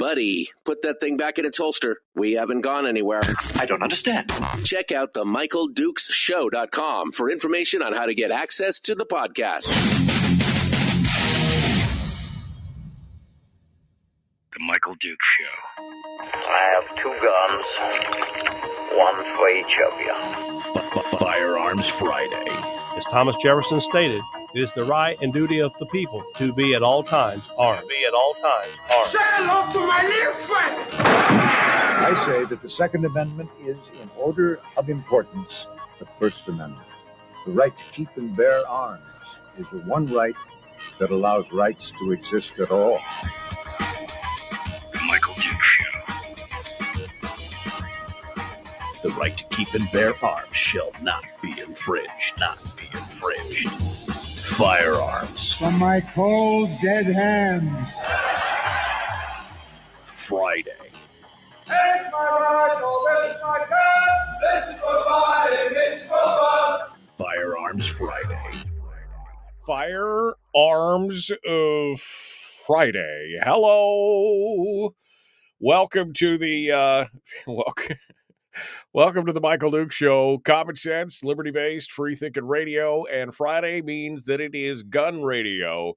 Buddy, put that thing back in its holster. We haven't gone anywhere. I don't understand. Check out the MichaelDukesShow.com for information on how to get access to the podcast. The Michael Dukes Show. I have 2 guns, one for each of you. Firearms Friday. As Thomas Jefferson stated, it is the right and duty of the people to be at all times armed. Say hello to my little friend. I say that the Second Amendment is, in order of importance, the First Amendment. The right to keep and bear arms is the one right that allows rights to exist at all. The Michael Dukes Show. The right to keep and bear arms shall not be infringed. Firearms From my cold, dead hands. Friday. This is my rifle, this is my gun, this is for fighting, this is for fun. Firearms Friday. Firearms Friday. Hello. Welcome to the welcome to the Michael Dukes Show. Common sense, liberty-based, free-thinking radio, and Friday means that it is gun radio.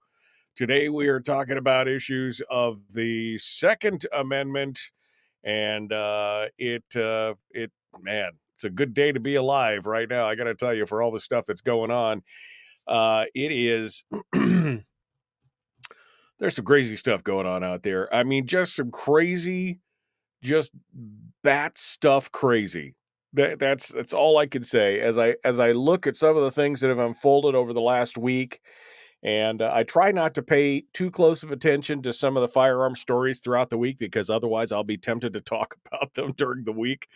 Today we are talking about issues of the Second Amendment, and it's a good day to be alive right now. I got to tell you, for all the stuff that's going on, it is. There's some crazy stuff going on out there. I mean, just some crazy, just bat stuff crazy. That's all I can say as I look at some of the things that have unfolded over the last week. And I try not to pay too close of attention to some of the firearm stories throughout the week, because otherwise I'll be tempted to talk about them during the week.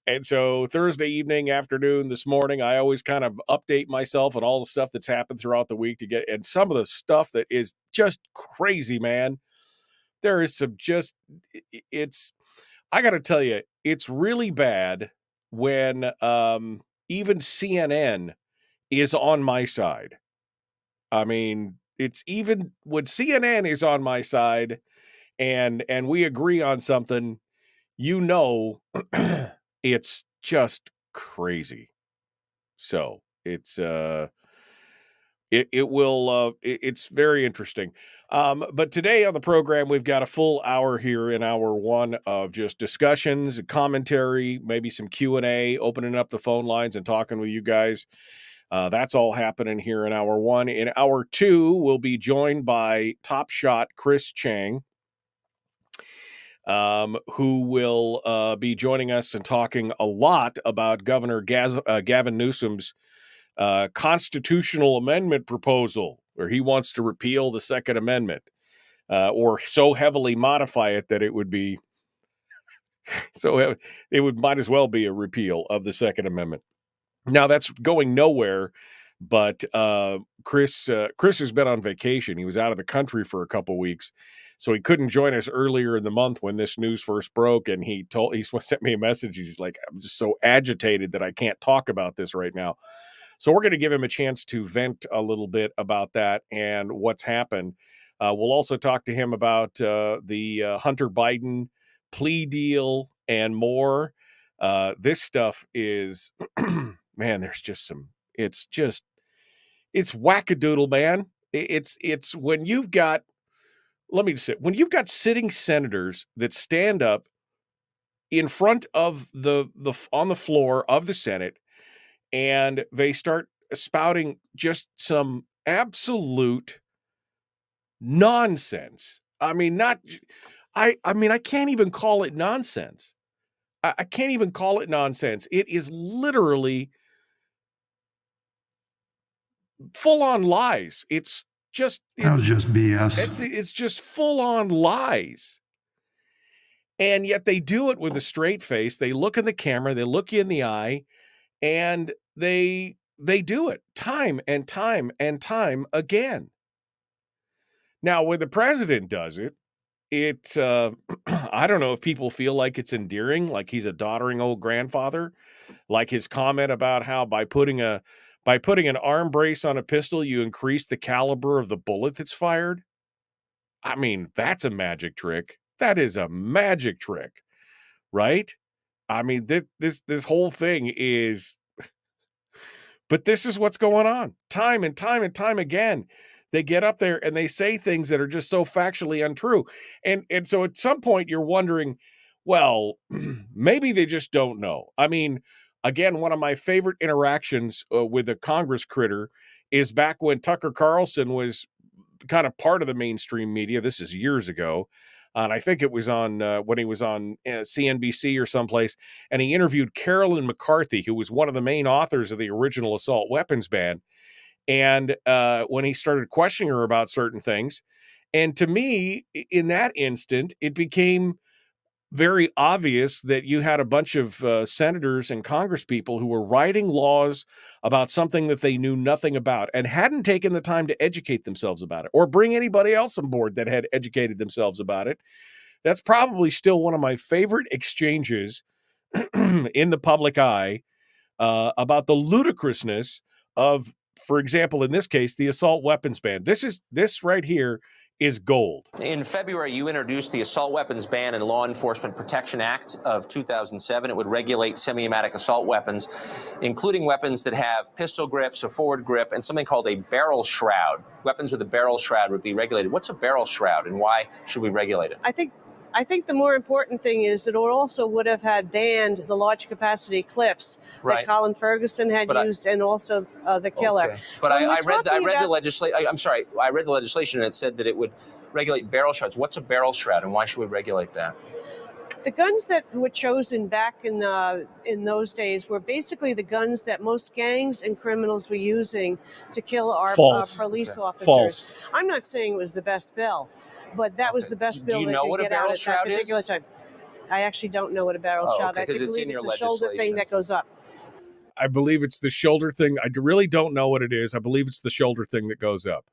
And so Thursday evening, afternoon, this morning, I always kind of update myself on all the stuff that's happened throughout the week and some of the stuff that is just crazy, man. There is some I got to tell you, it's really bad when even CNN is on my side. I mean, it's even when CNN is on my side and we agree on something, it's just crazy. So it's it's very interesting. But today on the program, we've got a full hour here in hour one of just discussions, commentary, maybe some Q&A, opening up the phone lines and talking with you guys. That's all happening here in hour one. In hour two, we'll be joined by Top Shot Chris Cheng, who will be joining us and talking a lot about Governor Gavin Newsom's constitutional amendment proposal, where he wants to repeal the Second Amendment, or so heavily modify it that it would be might as well be a repeal of the Second Amendment. Now that's going nowhere, but Chris has been on vacation. He was out of the country for a couple weeks, so he couldn't join us earlier in the month when this news first broke. And he sent me a message. He's like, "I'm just so agitated that I can't talk about this right now." So we're going to give him a chance to vent a little bit about that and what's happened. We'll also talk to him about the Hunter Biden plea deal and more. This stuff is, man, there's just it's wackadoodle, man. It's when you've got, let me just say, when you've got sitting senators that stand up in front of on the floor of the Senate, and they start spouting just some absolute nonsense. I mean, I can't even call it nonsense. I can't even call it nonsense. It is literally full on lies. It's just BS. It's just full on lies. And yet they do it with a straight face. They look in the camera, they look you in the eye, and they do it time and time and time again. Now, when the president does it, I don't know if people feel like it's endearing, like he's a doddering old grandfather, like his comment about how by putting an arm brace on a pistol, you increase the caliber of the bullet that's fired. I mean, that's a magic trick. That is a magic trick, right? I mean, this whole thing is, but this is what's going on time and time and time again. They get up there and they say things that are just so factually untrue. And so at some point you're wondering, well, maybe they just don't know. I mean, again, one of my favorite interactions with a Congress critter is back when Tucker Carlson was kind of part of the mainstream media. This is years ago. And I think it was on when he was on CNBC or someplace, and he interviewed Carolyn McCarthy, who was one of the main authors of the original assault weapons ban. And when he started questioning her about certain things, and to me, in that instant, it became very obvious that you had a bunch of senators and congresspeople who were writing laws about something that they knew nothing about and hadn't taken the time to educate themselves about it or bring anybody else on board that had educated themselves about it. That's probably still one of my favorite exchanges in the public eye about the ludicrousness of, for example, in this case, the assault weapons ban. This right here is gold. In February, you introduced the Assault Weapons Ban and Law Enforcement Protection Act of 2007. It would regulate semi-automatic assault weapons, including weapons that have pistol grips, a forward grip, and something called a barrel shroud. Weapons with a barrel shroud would be regulated. What's a barrel shroud, and why should we regulate it? I think the more important thing is that it also would have had banned the large capacity clips that Colin Ferguson had used, and also the killer. Okay. But I read the legislation. I'm sorry, I read the legislation and it said that it would regulate barrel shrouds. What's a barrel shroud, and why should we regulate that? The guns that were chosen back in those days were basically the guns that most gangs and criminals were using to kill our police officers. False. I'm not saying it was the best bill, but that was the best bill they could get out at that particular time. I actually don't know what a barrel shroud is. I believe it's a shoulder thing that goes up. I believe it's the shoulder thing. I really don't know what it is. I believe it's the shoulder thing that goes up.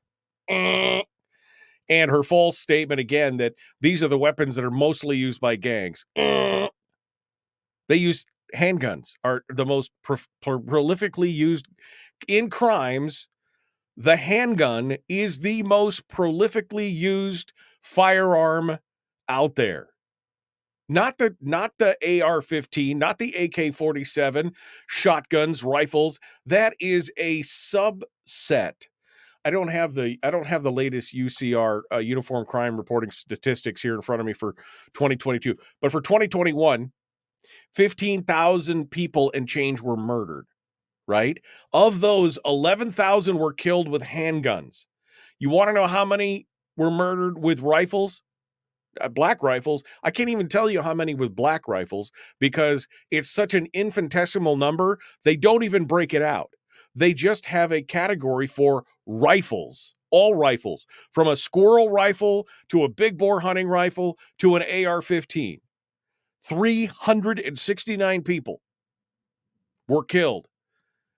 And her false statement again that these are the weapons that are mostly used by gangs. They use handguns, are the most prolifically used in crimes. The handgun is the most prolifically used firearm out there. Not the AR-15, not the AK-47, shotguns, rifles. That is a subset. I don't have the latest UCR Uniform Crime Reporting statistics here in front of me for 2022, but for 2021, 15,000 people and change were murdered, right? Of those, 11,000 were killed with handguns. You want to know how many were murdered with rifles? Black rifles. I can't even tell you how many with black rifles because it's such an infinitesimal number. They don't even break it out. They just have a category for rifles, all rifles, from a squirrel rifle to a big bore hunting rifle to an AR-15. 369 people were killed.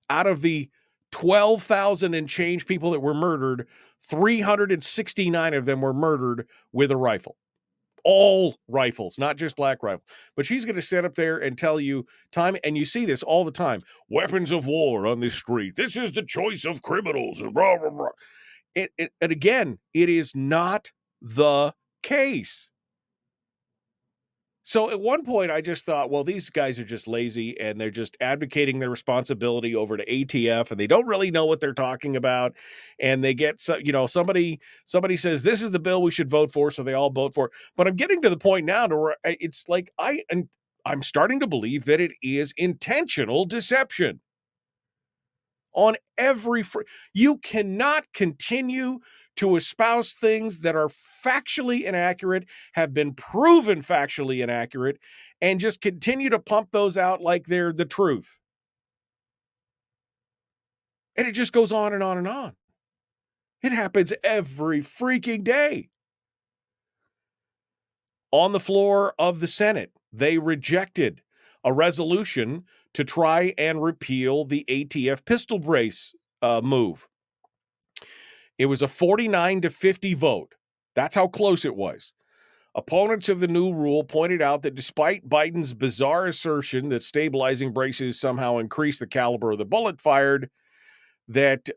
Out of the 12,000 and change people that were murdered, 369 of them were murdered with a rifle. All rifles, not just black rifle. But she's going to sit up there and tell you time, and you see this all the time, weapons of war on the street. This is the choice of criminals. Blah, blah, blah. And again, it is not the case. So at one point, I just thought, well, these guys are just lazy and they're just advocating their responsibility over to ATF and they don't really know what they're talking about. And they get, somebody says, this is the bill we should vote for. So they all vote for it. But I'm getting to the point now to where it's like, I'm starting to believe that it is intentional deception. On every you cannot continue to espouse things that are factually inaccurate, have been proven factually inaccurate, and just continue to pump those out like they're the truth. And it just goes on and on and on. It happens every freaking day. On the floor of the Senate, they rejected a resolution to try and repeal the ATF pistol brace move. It was a 49-50 vote. That's how close it was. Opponents of the new rule pointed out that despite Biden's bizarre assertion that stabilizing braces somehow increase the caliber of the bullet fired, that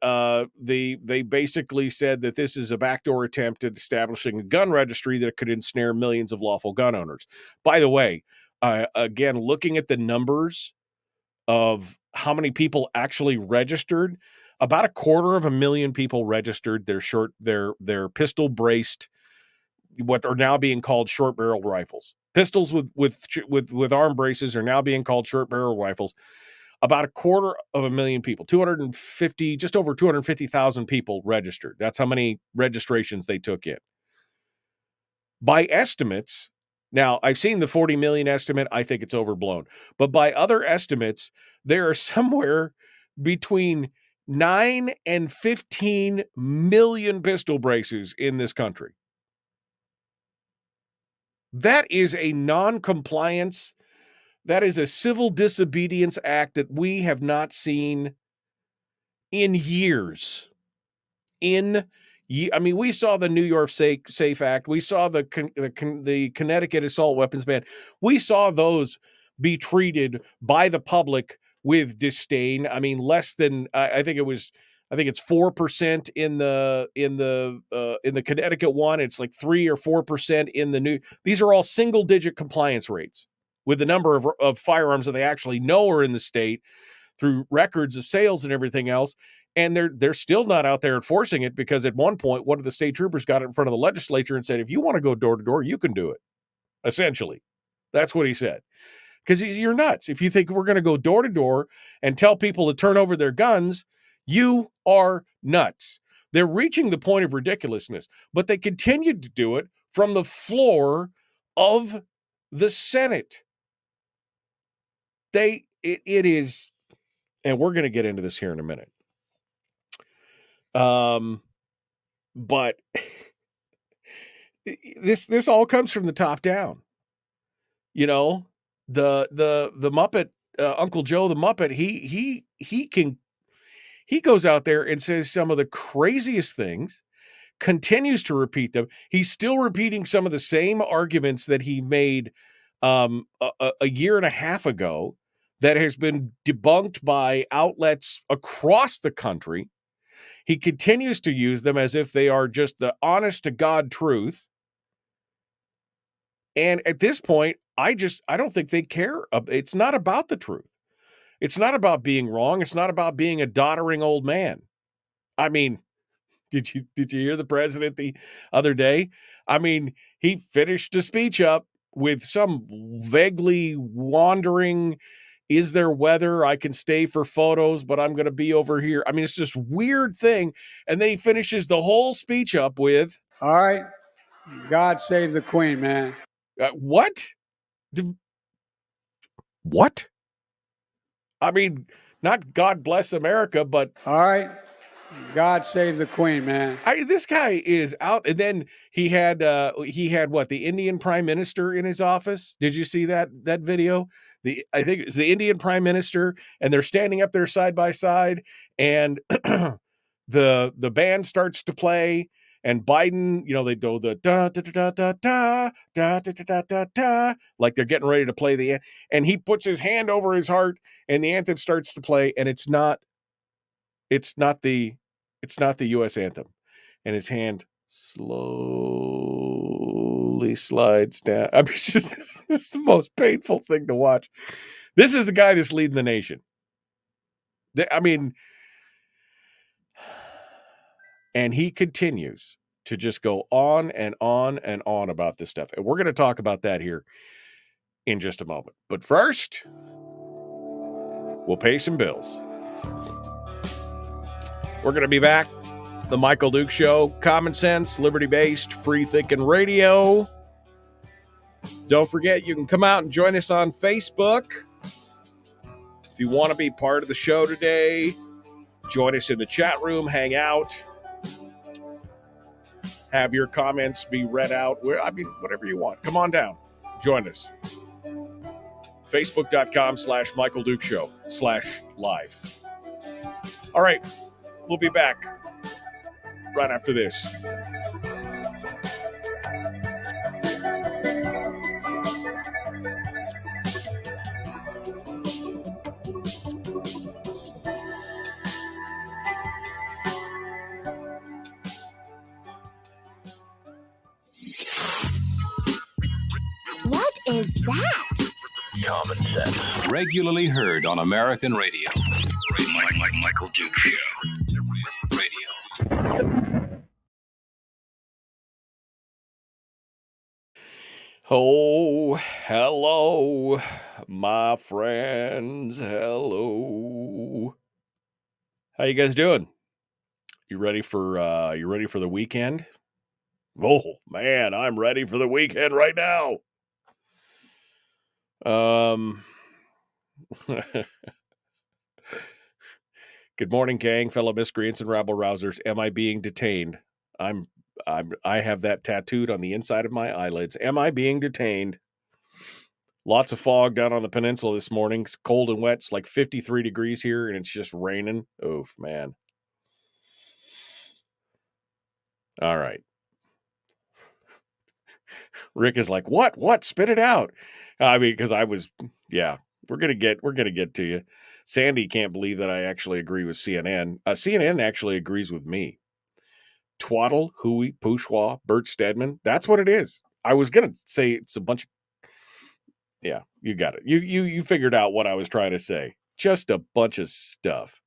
they basically said that this is a backdoor attempt at establishing a gun registry that could ensnare millions of lawful gun owners. By the way, again, looking at the numbers of how many people actually registered, about 250,000 people registered their pistol braced, what are now being called short barreled rifles. Pistols with arm braces are now being called short barrel rifles. About 250,000 people, just over 250,000 people registered. That's how many registrations they took in. By estimates, now I've seen the 40 million estimate. I think it's overblown. But by other estimates, there are somewhere between 9 and 15 million pistol braces in this country. That is a non-compliance. That is a civil disobedience act that we have not seen in years. I mean, we saw the New York Safe Act. We saw the Connecticut assault weapons ban. We saw those be treated by the public with disdain. I mean, less than I think it's 4% in the Connecticut one. It's like 3 or 4% in the new. These are all single digit compliance rates with the number of firearms that they actually know are in the state through records of sales and everything else. And they're still not out there enforcing it, because at one point, one of the state troopers got in front of the legislature and said, if you want to go door to door, you can do it. Essentially, that's what he said. Because you're nuts. If you think we're going to go door to door and tell people to turn over their guns, you are nuts. They're reaching the point of ridiculousness, but they continued to do it from the floor of the Senate. It is, and we're going to get into this here in a minute. But this all comes from the top down. You know, the Muppet, Uncle Joe the Muppet, he goes out there and says some of the craziest things, continues to repeat them. He's still repeating some of the same arguments that he made a year and a half ago that has been debunked by outlets across the country. He continues to use them as if they are just the honest to God truth. And at this point, I don't think they care. It's not about the truth. It's not about being wrong. It's not about being a doddering old man. I mean, did you hear the president the other day? I mean, he finished a speech up with some vaguely wandering, is there weather? I can stay for photos, but I'm going to be over here. I mean, it's this weird thing. And then he finishes the whole speech up with, all right, God save the Queen, man. What? What? I mean, not God bless America, but all right, God save the Queen, man. This guy is out. And then he had what, the Indian Prime Minister in his office. Did you see that video? I think it's the Indian Prime Minister, and they're standing up there side by side, and the band starts to play, and Biden, they do the da da da da da da da da da da, like they're getting ready to play the, and he puts his hand over his heart, and the anthem starts to play, and it's not the U.S. anthem, and his hand slowly slides down. I mean, it's the most painful thing to watch. This is the guy that's leading the nation. I mean, and he continues to just go on and on and on about this stuff. And we're going to talk about that here in just a moment. But first, we'll pay some bills. We're going to be back. The Michael Duke Show, common sense, liberty-based, free-thinking radio. Don't forget, you can come out and join us on Facebook. If you want to be part of the show today, join us in the chat room, hang out, have your comments be read out. Whatever you want. Come on down. Join us. Facebook.com/Michael Duke Show /live. All right. We'll be back right after this. is that? Common sense. Regularly heard on American radio. Michael Duke Show. Radio. Oh, hello, my friends. Hello. How you guys doing? You ready for the weekend? Oh, man, I'm ready for the weekend right now. Good morning, gang, fellow miscreants and rabble rousers. Am I being detained? I have that tattooed on the inside of my eyelids. Am I being detained? Lots of fog down on the peninsula this morning. It's cold and wet. It's like 53 degrees here, and it's just raining. Oof, man. All right. Rick is like, what? Spit it out. I mean, because we're gonna get to you. Sandy can't believe that I actually agree with CNN. CNN actually agrees with me. Twaddle, hooey, poussoir, Bert Stedman. That's what it is. I was gonna say it's a bunch of. Yeah, you got it. You figured out what I was trying to say. Just a bunch of stuff.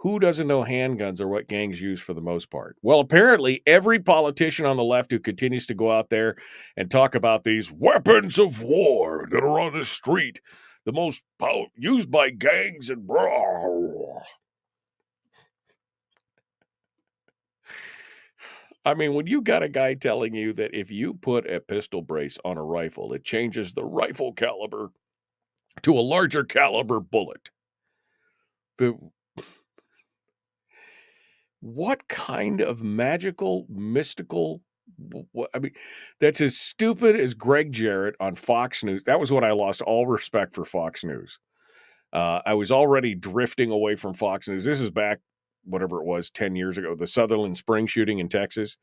Who doesn't know handguns are what gangs use for the most part? Well, apparently every politician on the left who continues to go out there and talk about these weapons of war that are on the street, the most used by gangs and blah. I mean, when you got a guy telling you that if you put a pistol brace on a rifle, it changes the rifle caliber to a larger caliber bullet. What kind of magical, mystical, I mean, that's as stupid as Greg Jarrett on Fox News. That was when I lost all respect for Fox News. I was already drifting away from Fox News. This is back, whatever it was, 10 years ago, the Sutherland Spring shooting in Texas,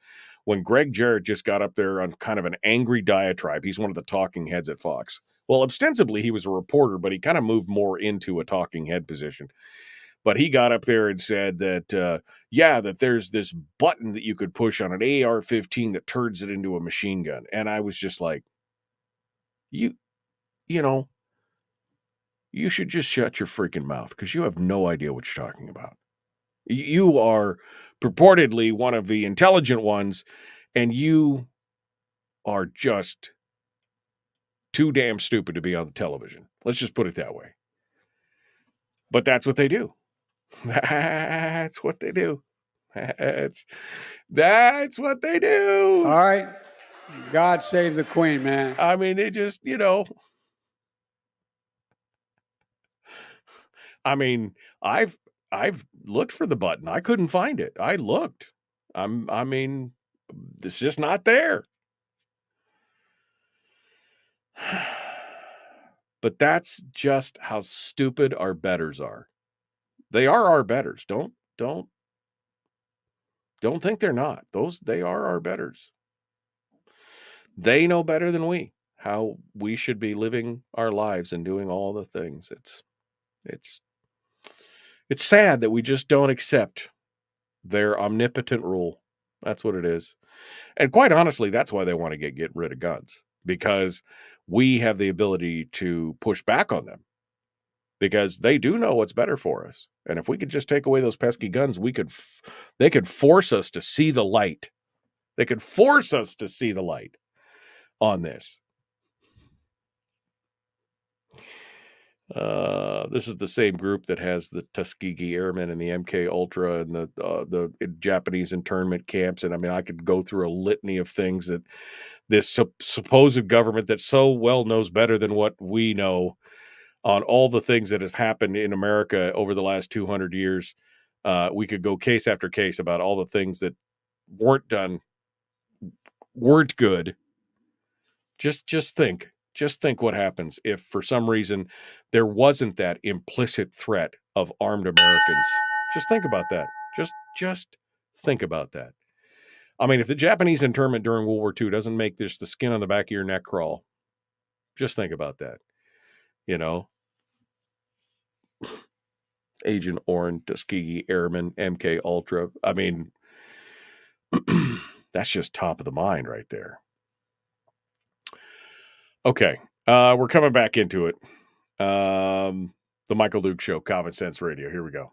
when Greg Jarrett just got up there on kind of an angry diatribe. He's one of the talking heads at Fox. Well, ostensibly, he was a reporter, but he kind of moved more into a talking head position. But he got up there and said that, that there's this button that you could push on an AR-15 that turns it into a machine gun. And I was just like, you should just shut your freaking mouth because you have no idea what you're talking about. You are purportedly one of the intelligent ones, and you are just too damn stupid to be on the television. Let's just put it that way. But that's what they do. That's what they do. That's what they do. All right. God save the Queen, man. I mean, they just, I mean, I've looked for the button. I couldn't find it. I looked. I mean, it's just not there. But that's just how stupid our betters are. They are our betters. Don't think they're not. They are our betters. They know better than we how we should be living our lives and doing all the things. It's sad that we just don't accept their omnipotent rule. That's what it is. And quite honestly, that's why they want to get rid of guns, because we have the ability to push back on them. Because they do know what's better for us. And if we could just take away those pesky guns, they could force us to see the light. They could force us to see the light on this. This is the same group that has the Tuskegee Airmen and the MK Ultra and the Japanese internment camps. And I mean, I could go through a litany of things that this supposed government that so well knows better than what we know on all the things that have happened in America over the last 200 years. We could go case after case about all the things that weren't done, weren't good. Just think what happens if for some reason there wasn't that implicit threat of armed Americans. Just think about that. Just think about that. I mean, if the Japanese internment during World War II doesn't make this the skin on the back of your neck crawl, just think about that. Agent Orange, Tuskegee Airmen, MK Ultra. I mean, that's just top of the mind right there. Okay. We're coming back into it. The Michael Duke Show, Common Sense Radio. Here we go.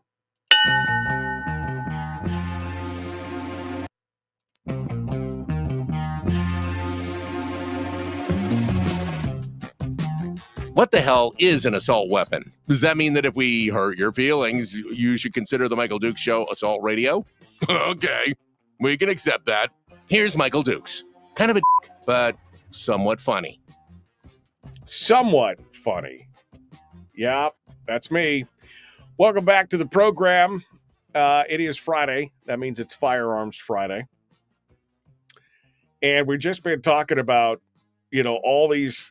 What the hell is an assault weapon? Does that mean that if we hurt your feelings, you should consider the Michael Dukes Show assault radio? Okay, we can accept that. Here's Michael Dukes. Kind of a dick, but somewhat funny. Somewhat funny. Yeah, that's me. Welcome back to the program. It is Friday. That means it's Firearms Friday. And we've just been talking about, all these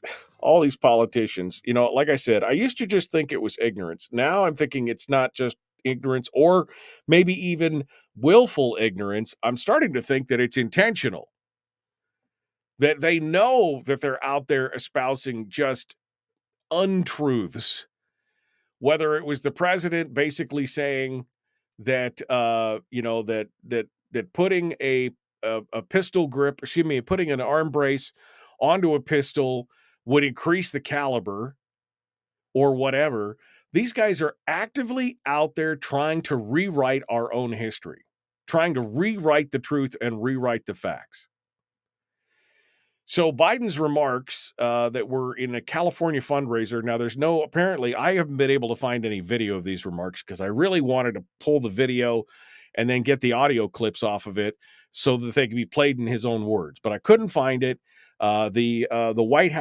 politicians. Like I said, I used to just think it was ignorance. Now I'm thinking it's not just ignorance or maybe even willful ignorance. I'm starting to think that it's intentional. That they know that they're out there espousing just untruths. Whether it was the president basically saying that, that putting a pistol grip, putting an arm brace onto a pistol would increase the caliber or whatever. These guys are actively out there trying to rewrite our own history, trying to rewrite the truth and rewrite the facts. So Biden's remarks that were in a California fundraiser. Now, apparently, I haven't been able to find any video of these remarks because I really wanted to pull the video and then get the audio clips off of it so that they could be played in his own words. But I couldn't find it. The White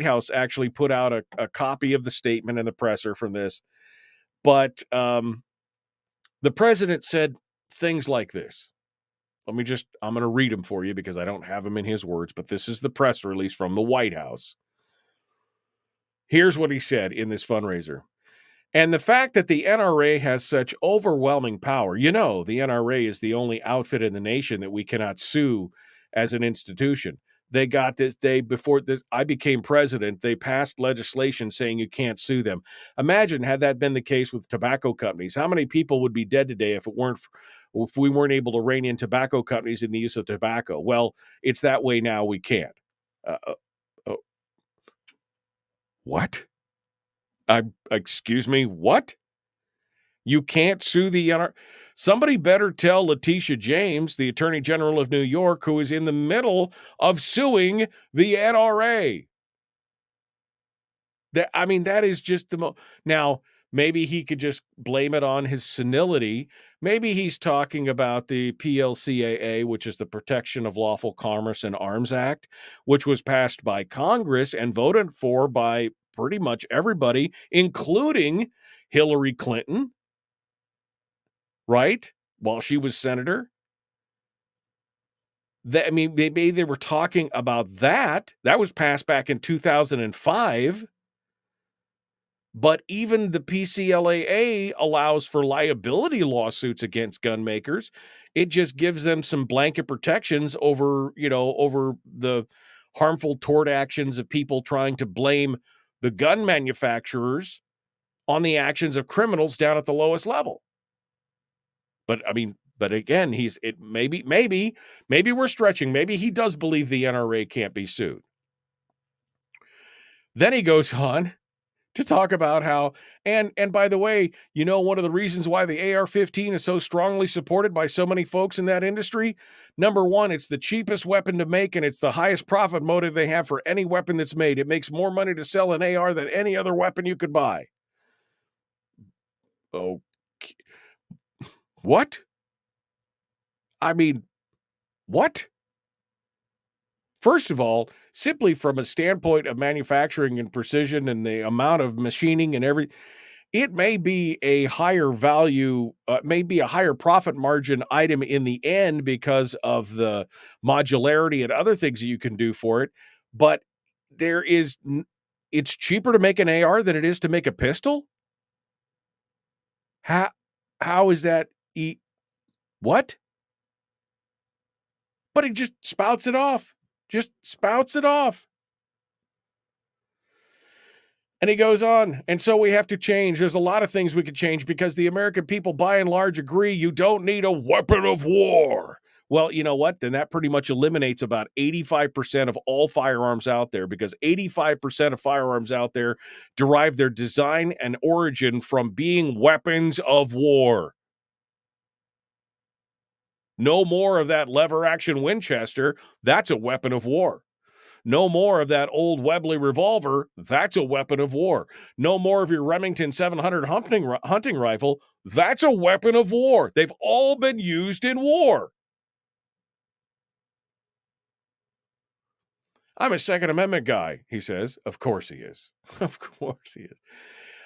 House actually put out a copy of the statement and the presser from this. But the president said things like this. I'm going to read them for you because I don't have them in his words, but this is the press release from the White House. Here's what he said in this fundraiser. And the fact that the NRA has such overwhelming power, the NRA is the only outfit in the nation that we cannot sue as an institution. They got this day before this. I became president. They passed legislation saying you can't sue them. Imagine had that been the case with tobacco companies. How many people would be dead today if we weren't able to rein in tobacco companies in the use of tobacco? Well, it's that way now. We can't. What? Excuse me. What? You can't sue the NRA. Somebody better tell Letitia James, the Attorney General of New York, who is in the middle of suing the NRA. That is just the Now, maybe he could just blame it on his senility. Maybe he's talking about the PLCAA, which is the Protection of Lawful Commerce and Arms Act, which was passed by Congress and voted for by pretty much everybody, including Hillary Clinton. Right? While she was senator. Maybe they were talking about that. That was passed back in 2005. But even the PCLAA allows for liability lawsuits against gun makers. It just gives them some blanket protections over the harmful tort actions of people trying to blame the gun manufacturers on the actions of criminals down at the lowest level. But again, maybe we're stretching. Maybe he does believe the NRA can't be sued. Then he goes on to talk about how, and by the way, one of the reasons why the AR-15 is so strongly supported by so many folks in that industry, number one, it's the cheapest weapon to make, and it's the highest profit motive they have for any weapon that's made. It makes more money to sell an AR than any other weapon you could buy. Okay. What? What? First of all, simply from a standpoint of manufacturing and precision and the amount of machining and everything, it may be a higher value, maybe a higher profit margin item in the end because of the modularity and other things that you can do for it. But it's cheaper to make an AR than it is to make a pistol? How is that? What? But he just spouts it off. And he goes on. And so we have to change. There's a lot of things we could change because the American people, by and large, agree you don't need a weapon of war. Well, you know what? Then that pretty much eliminates about 85% of all firearms out there, because 85% of firearms out there derive their design and origin from being weapons of war. No more of that lever action Winchester. That's a weapon of war. No more of that old Webley revolver. That's a weapon of war. No more of your Remington 700 hunting rifle. That's a weapon of war. They've all been used in war. I'm a Second Amendment guy, he says. Of course he is. Of course he is.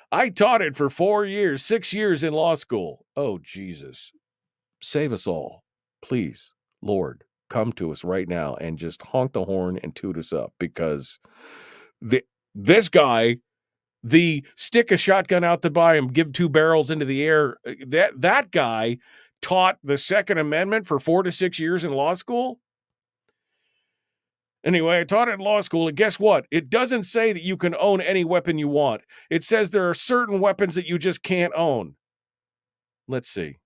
I taught it for 4 years, 6 years in law school. Oh, Jesus. Save us all. Please, Lord, come to us right now and just honk the horn and toot us up, because this guy, the stick a shotgun out the by him, give 2 barrels into the air, that guy taught the Second Amendment for 4 to 6 years in law school. Anyway, I taught it in law school, and guess what? It doesn't say that you can own any weapon you want. It says there are certain weapons that you just can't own. Let's see.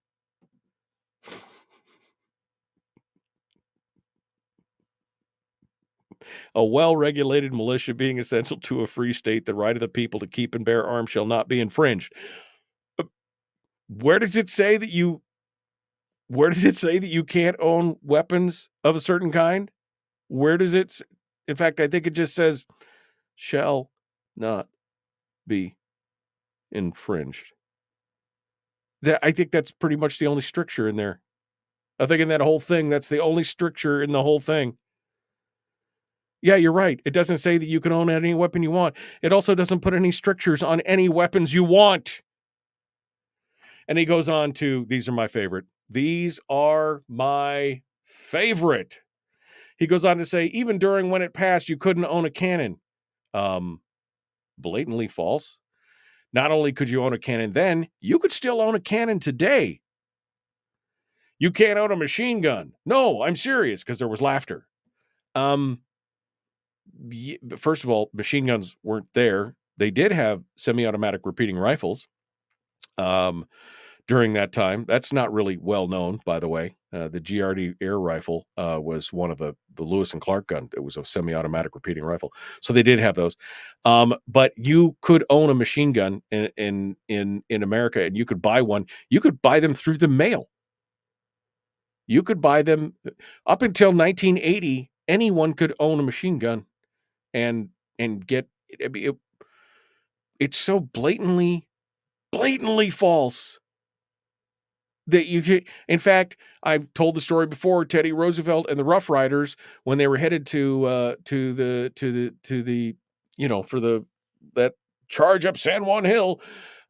A well-regulated militia being essential to a free state, the right of the people to keep and bear arms shall not be infringed. Where does it say that you can't own weapons of a certain kind? Where does it? In fact, I think it just says shall not be infringed. I think that's pretty much the only stricture in there. I think in that whole thing, that's the only stricture in the whole thing. Yeah, you're right. It doesn't say that you can own any weapon you want. It also doesn't put any strictures on any weapons you want. And he goes on to, these are my favorite. These are my favorite. He goes on to say, even during when it passed, you couldn't own a cannon. Blatantly false. Not only could you own a cannon then, you could still own a cannon today. You can't own a machine gun. No, I'm serious, because there was laughter. First of all, machine guns weren't there. They did have semi-automatic repeating rifles during that time. That's not really well known, by the way. The GRD air rifle was one of the Lewis and Clark gun. It was a semi-automatic repeating rifle. So they did have those. But you could own a machine gun in America, and you could buy one. You could buy them through the mail. You could buy them up until 1980. Anyone could own a machine gun and get it. It's so blatantly false that you can. In fact, I've told the story before. Teddy Roosevelt and the Rough Riders, when they were headed for that charge up San Juan Hill,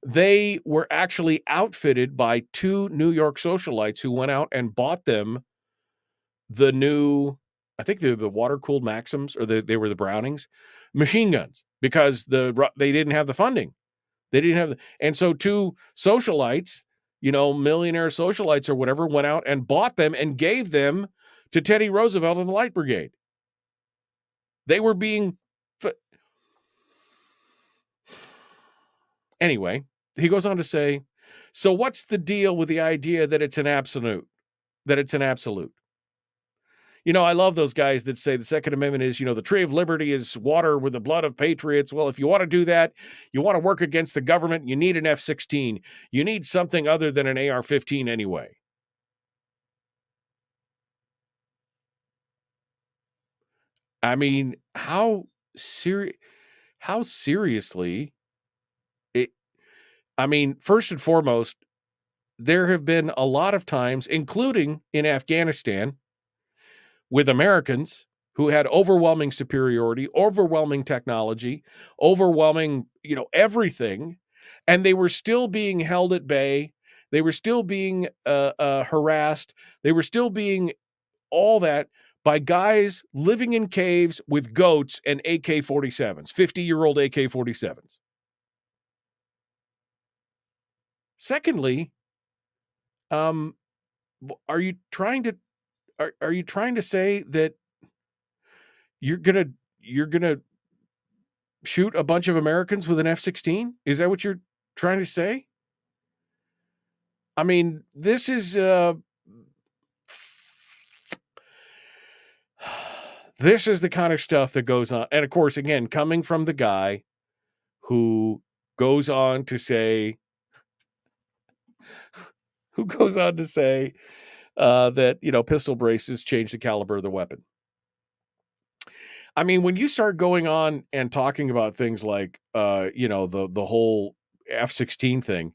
they were actually outfitted by 2 New York socialites who went out and bought them the new, I think they're the water-cooled Maxims, or they were the Brownings, machine guns, because they didn't have the funding. They didn't have and so 2 socialites, millionaire socialites or whatever, went out and bought them and gave them to Teddy Roosevelt and the Light Brigade. They were being... Anyway, he goes on to say, so what's the deal with the idea that it's an absolute? I love those guys that say the Second Amendment is, the tree of liberty is water with the blood of patriots. Well, if you want to do that, you want to work against the government, you need an F-16. You need something other than an AR-15 anyway. I mean, how seriously... first and foremost, there have been a lot of times, including in Afghanistan, with Americans who had overwhelming superiority, overwhelming technology, overwhelming, everything, and they were still being held at bay. They were still being harassed. They were still being all that by guys living in caves with goats and AK-47s, 50-year-old AK-47s. Secondly, are you trying to say that you're gonna shoot a bunch of Americans with an F-16? Is that what you're trying to say? I mean, this is This is the kind of stuff that goes on. And of course, again, coming from the guy who goes on to say that, pistol braces change the caliber of the weapon. I mean, when you start going on and talking about things like, the whole F-16 thing,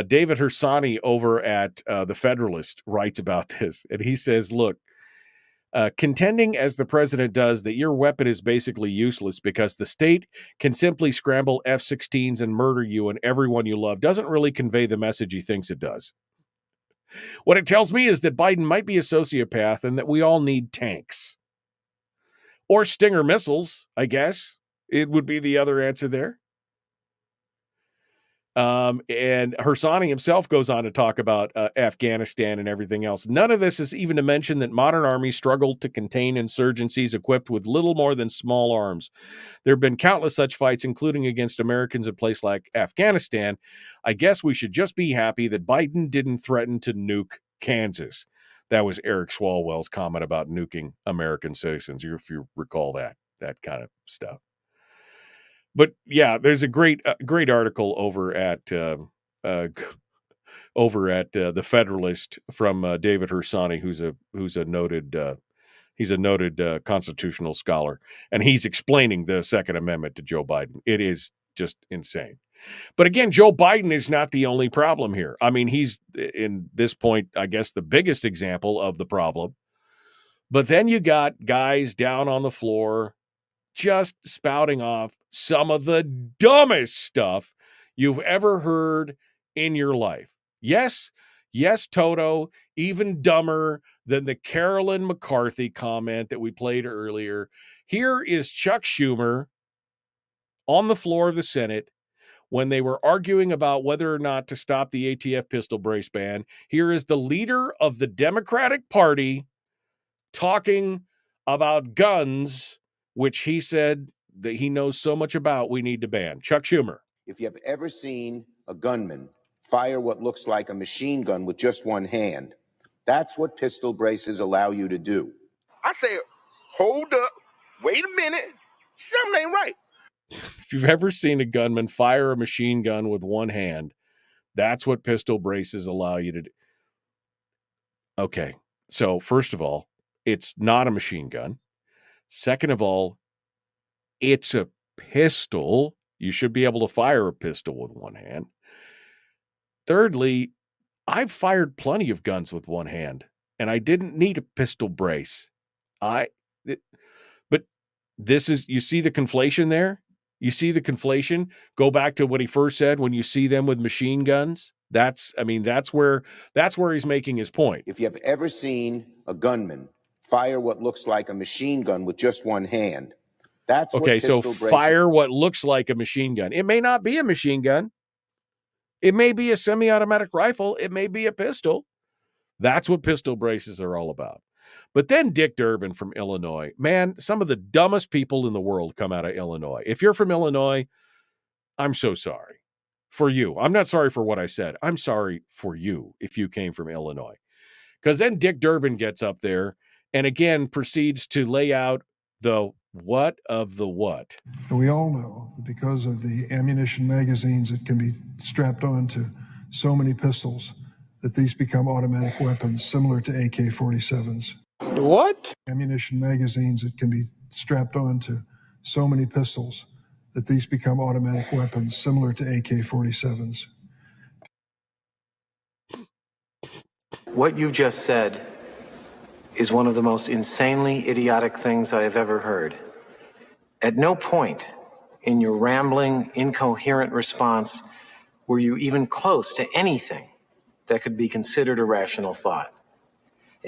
David Hersani over at The Federalist writes about this, and he says, look, contending as the president does that your weapon is basically useless because the state can simply scramble F-16s and murder you and everyone you love doesn't really convey the message he thinks it does. What it tells me is that Biden might be a sociopath and that we all need tanks. Or Stinger missiles, I guess. It would be the other answer there. And Hersani himself goes on to talk about Afghanistan and everything else. None of this is even to mention that modern armies struggled to contain insurgencies equipped with little more than small arms. There have been countless such fights, including against Americans in places like Afghanistan. I guess we should just be happy that Biden didn't threaten to nuke Kansas. That was Eric Swalwell's comment about nuking American citizens, if you recall that kind of stuff. But yeah, there's a great article over at The Federalist from David Hersani, who's a noted constitutional scholar, and he's explaining the Second Amendment to Joe Biden. It is just insane. But again, Joe Biden is not the only problem here. I mean, he's in this point, I guess, the biggest example of the problem. But then you got guys down on the floor just spouting off some of the dumbest stuff you've ever heard in your life. Yes, Toto, even dumber than the Carolyn McCarthy comment that we played earlier. Here is Chuck Schumer on the floor of the Senate when they were arguing about whether or not to stop the ATF pistol brace ban. Here is the leader of the Democratic Party talking about guns, which he said that he knows so much about we need to ban. Chuck Schumer. If you have ever seen a gunman fire what looks like a machine gun with just one hand, that's what pistol braces allow you to do. I say, hold up, wait a minute, something ain't right. If you've ever seen a gunman fire a machine gun with one hand, that's what pistol braces allow you to do. Okay, so first of all, it's not a machine gun. Second of all, it's a pistol. You should be able to fire a pistol with one hand. Thirdly, I've fired plenty of guns with one hand, and I didn't need a pistol brace. But this is, you see the conflation there? You see the conflation? Go back to what he first said when you see them with machine guns. That's where he's making his point. If you have ever seen a gunman fire what looks like a machine gun with just one hand, that's okay. What So braces... fire what looks like a machine gun. It may not be a machine gun. It may be a semi-automatic rifle. It may be a pistol. That's what pistol braces are all about. But then Dick Durbin from Illinois, man, some of the dumbest people in the world come out of Illinois. If you're from Illinois, I'm so sorry for you. I'm not sorry for what I said. I'm sorry for you if you came from Illinois. Because then Dick Durbin gets up there and again proceeds to lay out the what of the what. And we all know that because of the ammunition magazines that can be strapped onto so many pistols, that these become automatic weapons similar to AK-47s. What? Ammunition magazines that can be strapped onto so many pistols that these become automatic weapons similar to AK-47s. What you just said is one of the most insanely idiotic things I have ever heard. At no point in your rambling, incoherent response were you even close to anything that could be considered a rational thought.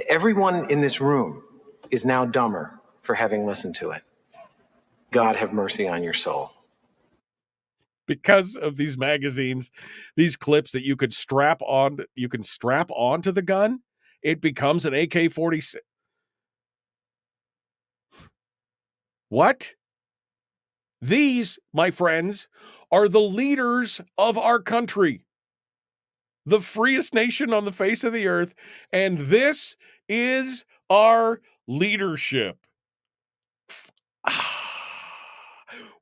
Everyone in this room is now dumber for having listened to it. God have mercy on your soul. Because of these magazines, these clips that you can strap onto the gun, it becomes an AK-47. What? These, my friends, are the leaders of our country. The freest nation on the face of the earth, and this is our leadership.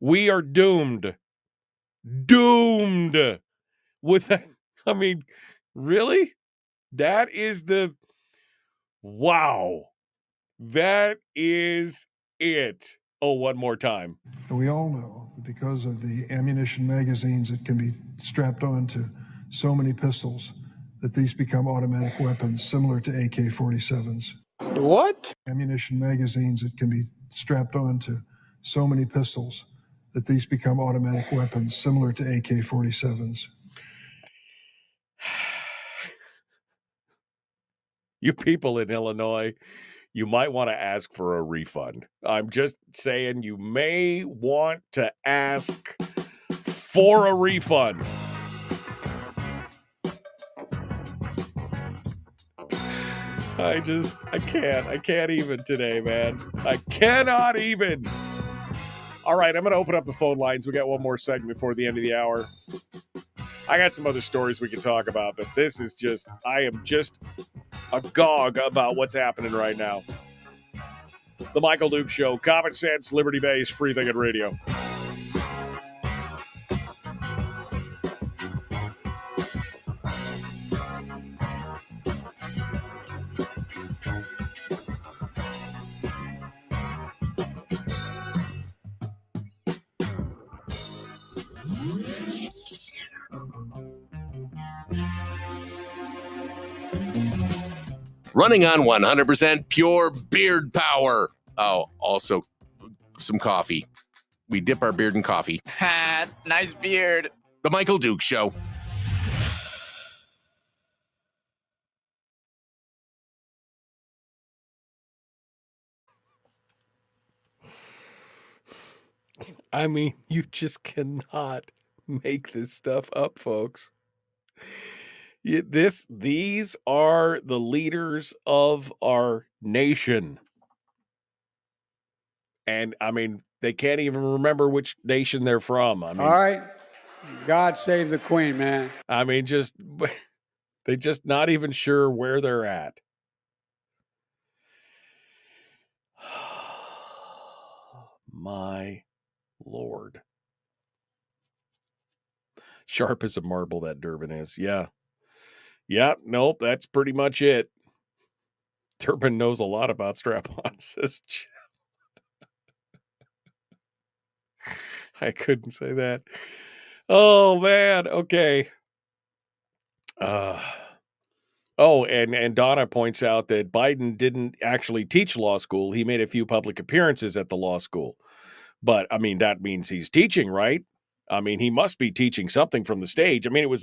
We are doomed. Doomed with that. I mean, really? That is the wow. That is it. Oh, one more time. And we all know that because of the ammunition magazines that can be strapped onto so many pistols, that these become automatic weapons similar to AK-47s. What? Ammunition magazines that can be strapped onto so many pistols that these become automatic weapons similar to AK-47s. You people in Illinois, you might want to ask for a refund. I'm just saying you may want to ask for a refund. I can't even today, man. I cannot even. All right, I'm going to open up the phone lines. We got one more segment before the end of the hour. I got some other stories we can talk about, but this is just, I am just agog about what's happening right now. The Michael Duke Show, common sense, liberty-based, free thinking radio. Running on 100% pure beard power. Oh, also some coffee. We dip our beard in coffee. Ha, nice beard. The Michael Duke Show. I mean, you just cannot make this stuff up, folks. These are the leaders of our nation. And, I mean, they can't even remember which nation they're from. I mean, All right. God save the Queen, man. I mean, they're just not even sure where they're at. My Lord. Sharp as a marble, that Durbin is. Yeah. Yeah, nope, that's pretty much it. Durbin knows a lot about strap-ons, says Jim. I couldn't say that. Oh, man. Okay. Oh, and Donna points out that Biden didn't actually teach law school. He made a few public appearances at the law school. But, I mean, that means he's teaching, right? I mean, he must be teaching something from the stage. I mean,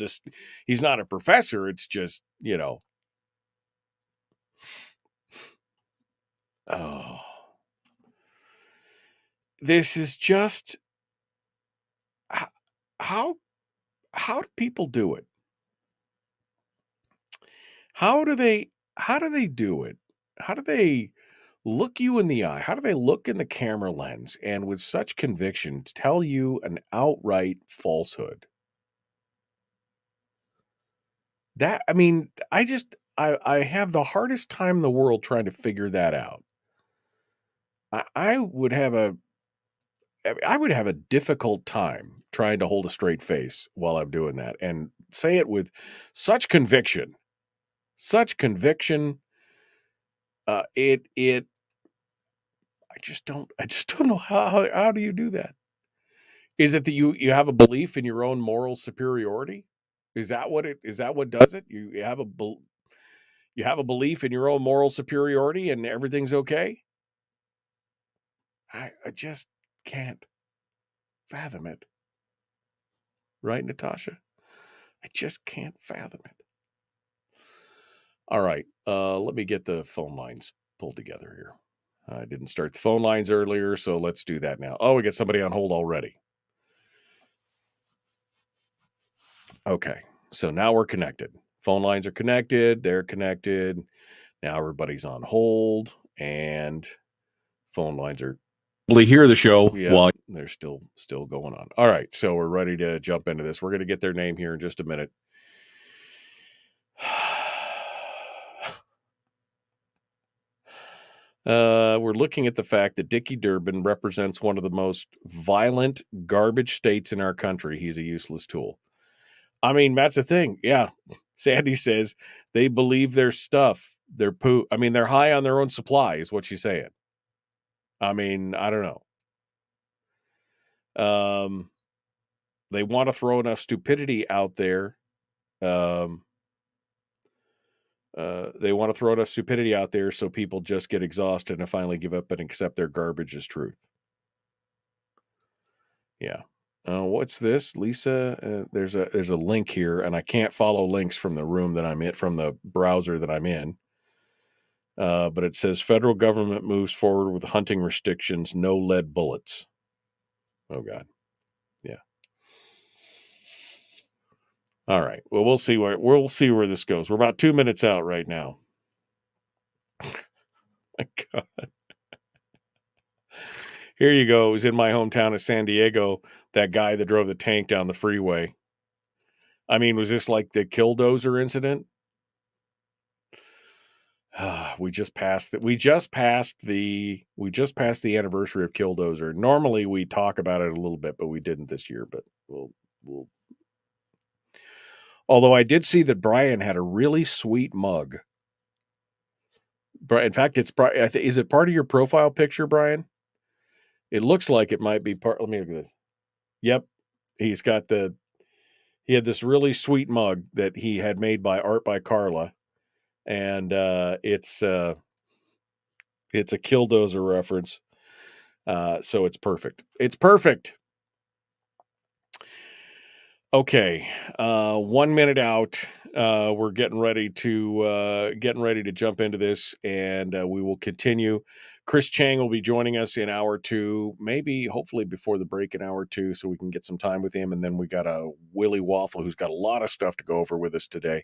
he's not a professor. It's just, you know. Oh. This is just, how do people do it? How do they do it? How do they look you in the eye? How do they look in the camera lens and with such conviction tell you an outright falsehood? That, I mean, I have the hardest time in the world trying to figure that out. I would have a difficult time trying to hold a straight face while I'm doing that and say it with such conviction. Such conviction. I just don't know how do you do that? Is it that you have a belief in your own moral superiority? Is that what does it? You have a belief in your own moral superiority and everything's okay? I just can't fathom it. Right, Natasha? I just can't fathom it. All right, let me get the phone lines pulled together here. I didn't start the phone lines earlier, so let's do that now. Oh, we got somebody on hold already. Okay, so now we're connected. Phone lines are connected. They're connected. Now everybody's on hold, and phone lines are able to hear the show. Yeah, while they're still going on. All right, so we're ready to jump into this. We're going to get their name here in just a minute. We're looking at the fact that Dickie Durbin represents one of the most violent garbage states in our country. He's a useless tool. I mean, that's the thing. Yeah. Sandy says they believe their stuff. They're poo. I mean, they're high on their own supply is what she's saying. I mean, I don't know. They want to throw enough stupidity out there. They want to throw enough stupidity out there so people just get exhausted and finally give up and accept their garbage as truth. Yeah. What's this, Lisa? There's a link here, and I can't follow links from the room that I'm in, from the browser that I'm in. But it says federal government moves forward with hunting restrictions, no lead bullets. Oh God. Yeah. All right. Well, we'll see where this goes. We're about 2 minutes out right now. My God. Here you go. It was in my hometown of San Diego. That guy that drove the tank down the freeway. I mean, was this like the Killdozer incident? We just passed the anniversary of Killdozer. Normally we talk about it a little bit, but we didn't this year. But we'll. Although I did see that Brian had a really sweet mug. In fact, is it part of your profile picture, Brian? It looks like it might be part. Let me look at this. Yep. He had this really sweet mug that he had made by Art by Carla. And it's a Killdozer reference. So it's perfect. It's perfect. Okay. 1 minute out. We're getting ready to jump into this, and we will continue. Chris Cheng will be joining us in hour 2, maybe hopefully before the break in hour 2, so we can get some time with him. And then we got a Willie Waffle who's got a lot of stuff to go over with us today.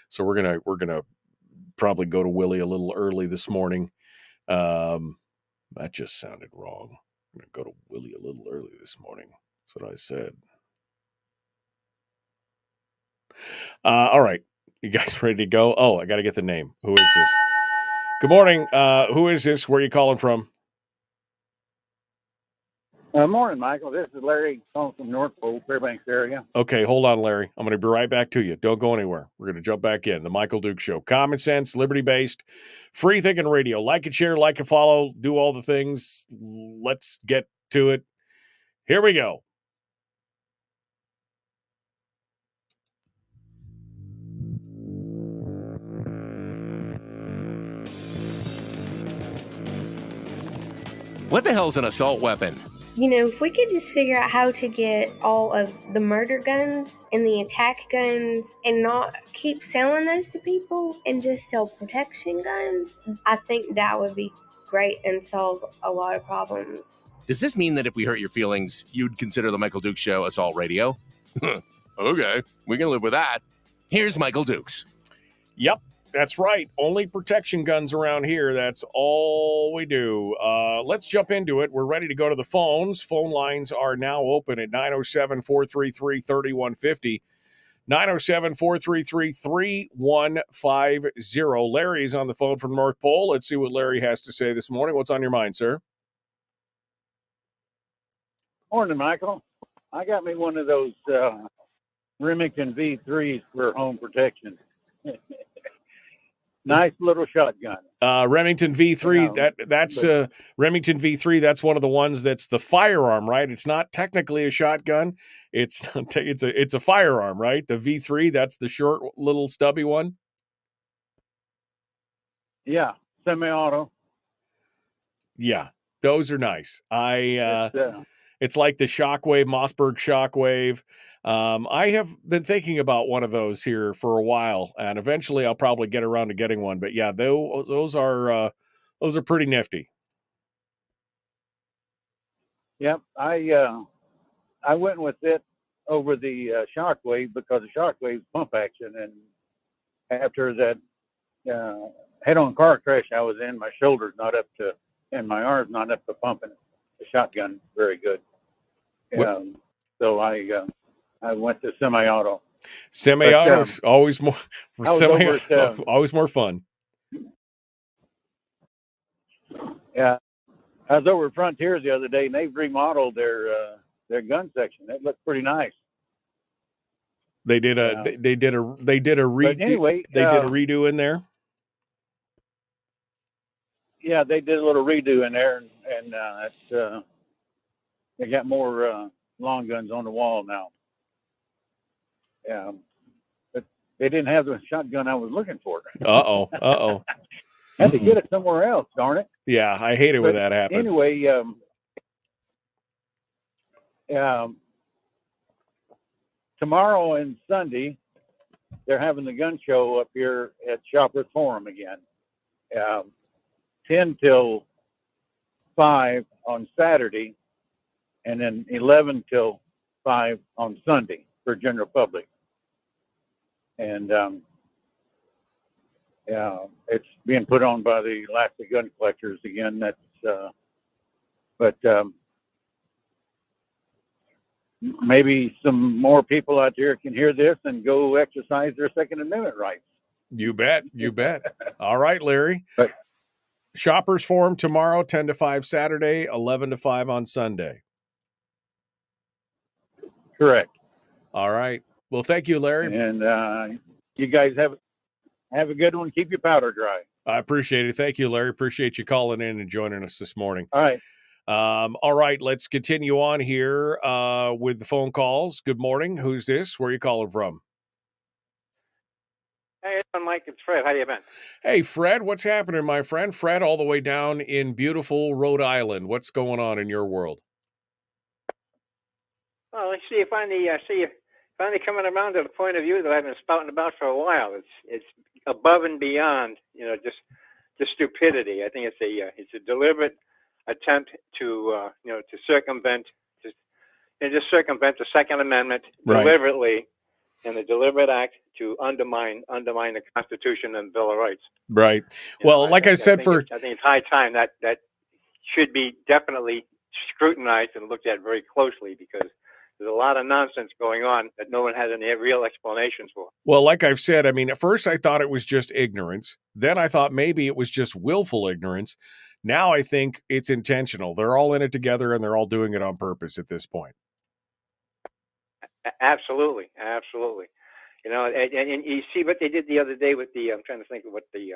So we're gonna probably go to Willie a little early this morning. That just sounded wrong. I'm gonna go to Willie a little early this morning. That's what I said. All right. You guys ready to go? Oh, I got to get the name. Who is this? Good morning. Who is this? Where are you calling from? Morning, Michael. This is Larry calling from North Pole, Fairbanks area. Okay, hold on, Larry. I'm going to be right back to you. Don't go anywhere. We're going to jump back in. The Michael Duke Show. Common sense, liberty-based, free-thinking radio. Like and share, like and follow, do all the things. Let's get to it. Here we go. What the hell's an assault weapon? You know, if we could just figure out how to get all of the murder guns and the attack guns and not keep selling those to people and just sell protection guns, I think that would be great and solve a lot of problems. Does this mean that if we hurt your feelings, you'd consider the Michael Dukes Show assault radio? Okay, we can live with that. Here's Michael Dukes. Yep. That's right. Only protection guns around here. That's all we do. Let's jump into it. We're ready to go to the phones. Phone lines are now open at 907-433-3150. 907-433-3150. Larry's on the phone from North Pole. Let's see what Larry has to say this morning. What's on your mind, sir? Morning, Michael. I got me one of those Remington V3s for home protection. Nice little shotgun. Remington V3. That's Remington V3. That's one of the ones that's the firearm, right? It's not technically a shotgun. It's a firearm, right? The V3. That's the short, little, stubby one. Yeah, semi-auto. Yeah, those are nice. It's like the Shockwave, Mossberg Shockwave. I have been thinking about one of those here for a while, and eventually I'll probably get around to getting one. But yeah, those are pretty nifty. Yep, I went with it over the Shockwave because the Shockwave's pump action, and after that head-on car crash I was in, my shoulder's not up to, and my arm's not up to pumping the shotgun very good. So I went to semi-auto. Semi-auto is always more fun. Yeah, I was over at Frontiers the other day, and they've remodeled their gun section. It looked pretty nice. They did a they did a redo. Anyway, they did a redo in there. Yeah, they did a little redo in there, and they got more long guns on the wall now. Yeah, but they didn't have the shotgun I was looking for. Had to get it somewhere else. Darn it. Yeah, I hate it when that happens. Anyway, tomorrow and Sunday, they're having the gun show up here at Shoppers Forum again. 10 till 5 on Saturday, and then 11 till 5 on Sunday for general public. And it's being put on by the Alaska Gun Collectors again. But maybe some more people out there can hear this and go exercise their Second Amendment rights. You bet. You bet. All right, Larry. Shoppers Forum tomorrow, 10 to 5 Saturday, 11 to 5 on Sunday. Correct. All right. Well, thank you, Larry. And you guys have a good one. Keep your powder dry. I appreciate it. Thank you, Larry. Appreciate you calling in and joining us this morning. All right. All right. Let's continue on here with the phone calls. Good morning. Who's this? Where are you calling from? Hey, Mike, it's Fred. How you been? Hey, Fred, what's happening, my friend? Fred, all the way down in beautiful Rhode Island. What's going on in your world? Well, I see you finally coming around to the point of view that I've been spouting about for a while. It's above and beyond, just stupidity. I think it's a deliberate attempt to circumvent the Second Amendment deliberately, and a deliberate act to undermine the Constitution and Bill of Rights. Right. Well, I think it's high time that should be definitely scrutinized and looked at very closely, because there's a lot of nonsense going on that no one has any real explanations for. Well, like I've said, I mean, at first I thought it was just ignorance. Then I thought maybe it was just willful ignorance. Now I think it's intentional. They're all in it together, and they're all doing it on purpose at this point. Absolutely. And you see what they did the other day with I'm trying to think of what they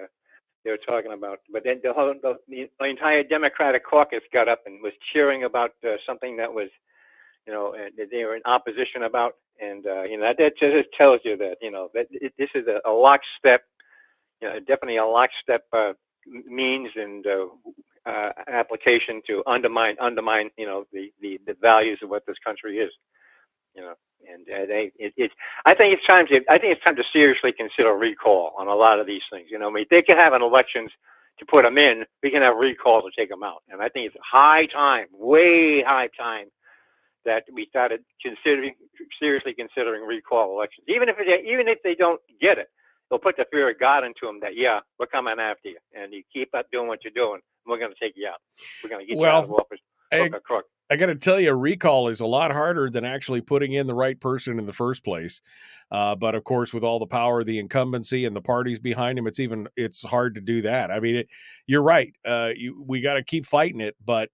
were talking about. But then the entire Democratic caucus got up and was cheering about something that was, that they were in opposition about. And, that just tells you that, that this is a lockstep, definitely a lockstep means and application to undermine, the values of what this country is, And I think it's time to seriously consider recall on a lot of these things. They can have an elections to put them in. We can have recall to take them out. And I think it's way high time, that we started seriously considering recall elections. Even if they don't get it, they'll put the fear of God into them that, yeah, we're coming after you, and you keep up doing what you're doing, we're going to take you out. We're going to get you out of office. I got to tell you, recall is a lot harder than actually putting in the right person in the first place. But of course, with all the power of the incumbency and the parties behind him, it's hard to do that. I mean, you're right. We got to keep fighting it. But,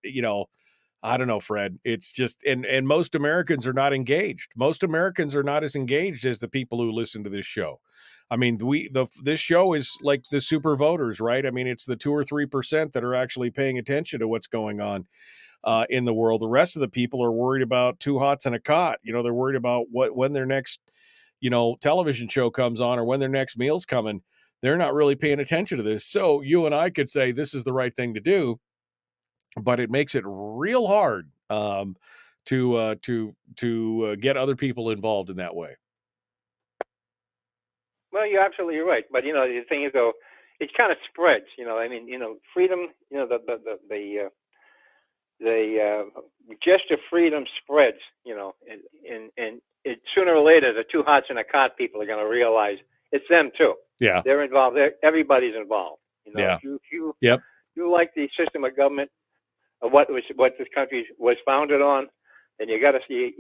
I don't know, Fred. It's just, and most Americans are not engaged. Most Americans are not as engaged as the people who listen to this show. I mean, this show is like the super voters, right? I mean, it's the 2 or 3% that are actually paying attention to what's going on in the world. The rest of the people are worried about 2 hots and a cot. They're worried about when their next, television show comes on, or when their next meal's coming. They're not really paying attention to this. So you and I could say this is the right thing to do, but it makes it real hard to get other people involved in that way. Well, you're absolutely right. But the thing is, though, it kind of spreads. Freedom. The gesture of freedom spreads. And it, sooner or later, the 2 hots and a cot people are going to realize it's them too. Yeah, they're involved. Everybody's involved. Yeah. If you like the system of government, of what this country was founded on, then you got to see.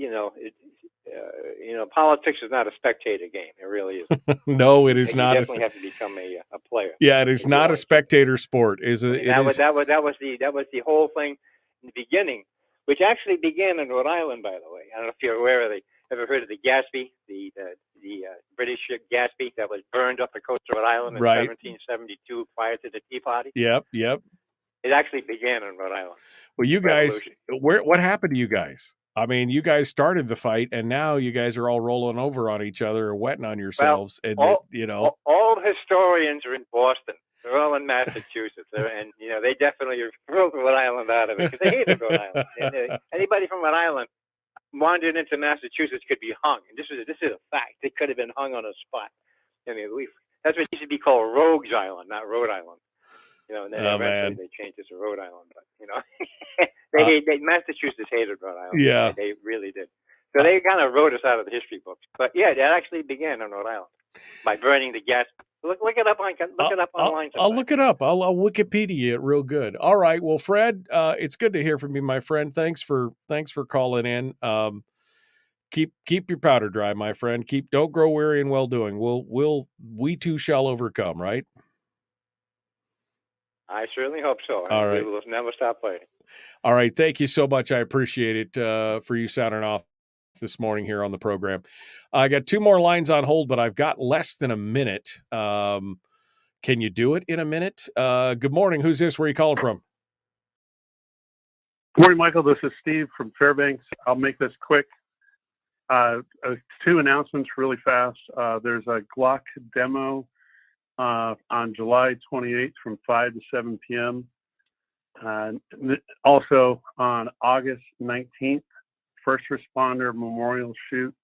politics is not a spectator game. It really is. No, it is not. You definitely have to become a player. Yeah, it is not a spectator sport. That was the whole thing in the beginning, which actually began in Rhode Island, by the way. I don't know if you're aware of ever heard of the Gaspee, the British ship Gaspee that was burned off the coast of Rhode Island in 1772 prior to the Tea Party. Yep. It actually began in Rhode Island. Well, you guys, what happened to you guys? I mean, you guys started the fight, and now you guys are all rolling over on each other or wetting on yourselves. Well, all historians are in Boston. They're all in Massachusetts, and they definitely threw Rhode Island out of it because they hated Rhode Island. And, anybody from Rhode Island wandered into Massachusetts could be hung, and this is a fact. They could have been hung on a spot. I mean, that's what used to be called Rogues Island, not Rhode Island. And then eventually they changed it to Rhode Island. But Massachusetts hated Rhode Island. Yeah, they really did. So they kind of wrote us out of the history books. But yeah, that actually began in Rhode Island by burning the gas. Look it up online. I'll look it up. I'll Wikipedia it real good. All right. Well, Fred, it's good to hear from you, my friend. Thanks for calling in. Keep your powder dry, my friend. Don't grow weary in well doing. We too shall overcome, right? I certainly hope so. All right. We will never stop fighting. All right. Thank you so much. I appreciate it for you sounding off this morning here on the program. I got 2 more lines on hold, but I've got less than a minute. Can you do it in a minute? Good morning. Who's this? Where are you calling from? Good morning, Michael. This is Steve from Fairbanks. I'll make this quick. 2 announcements really fast. There's a Glock demo on July 28th from 5 to 7 p.m. Also on August 19th, First Responder Memorial Shoot.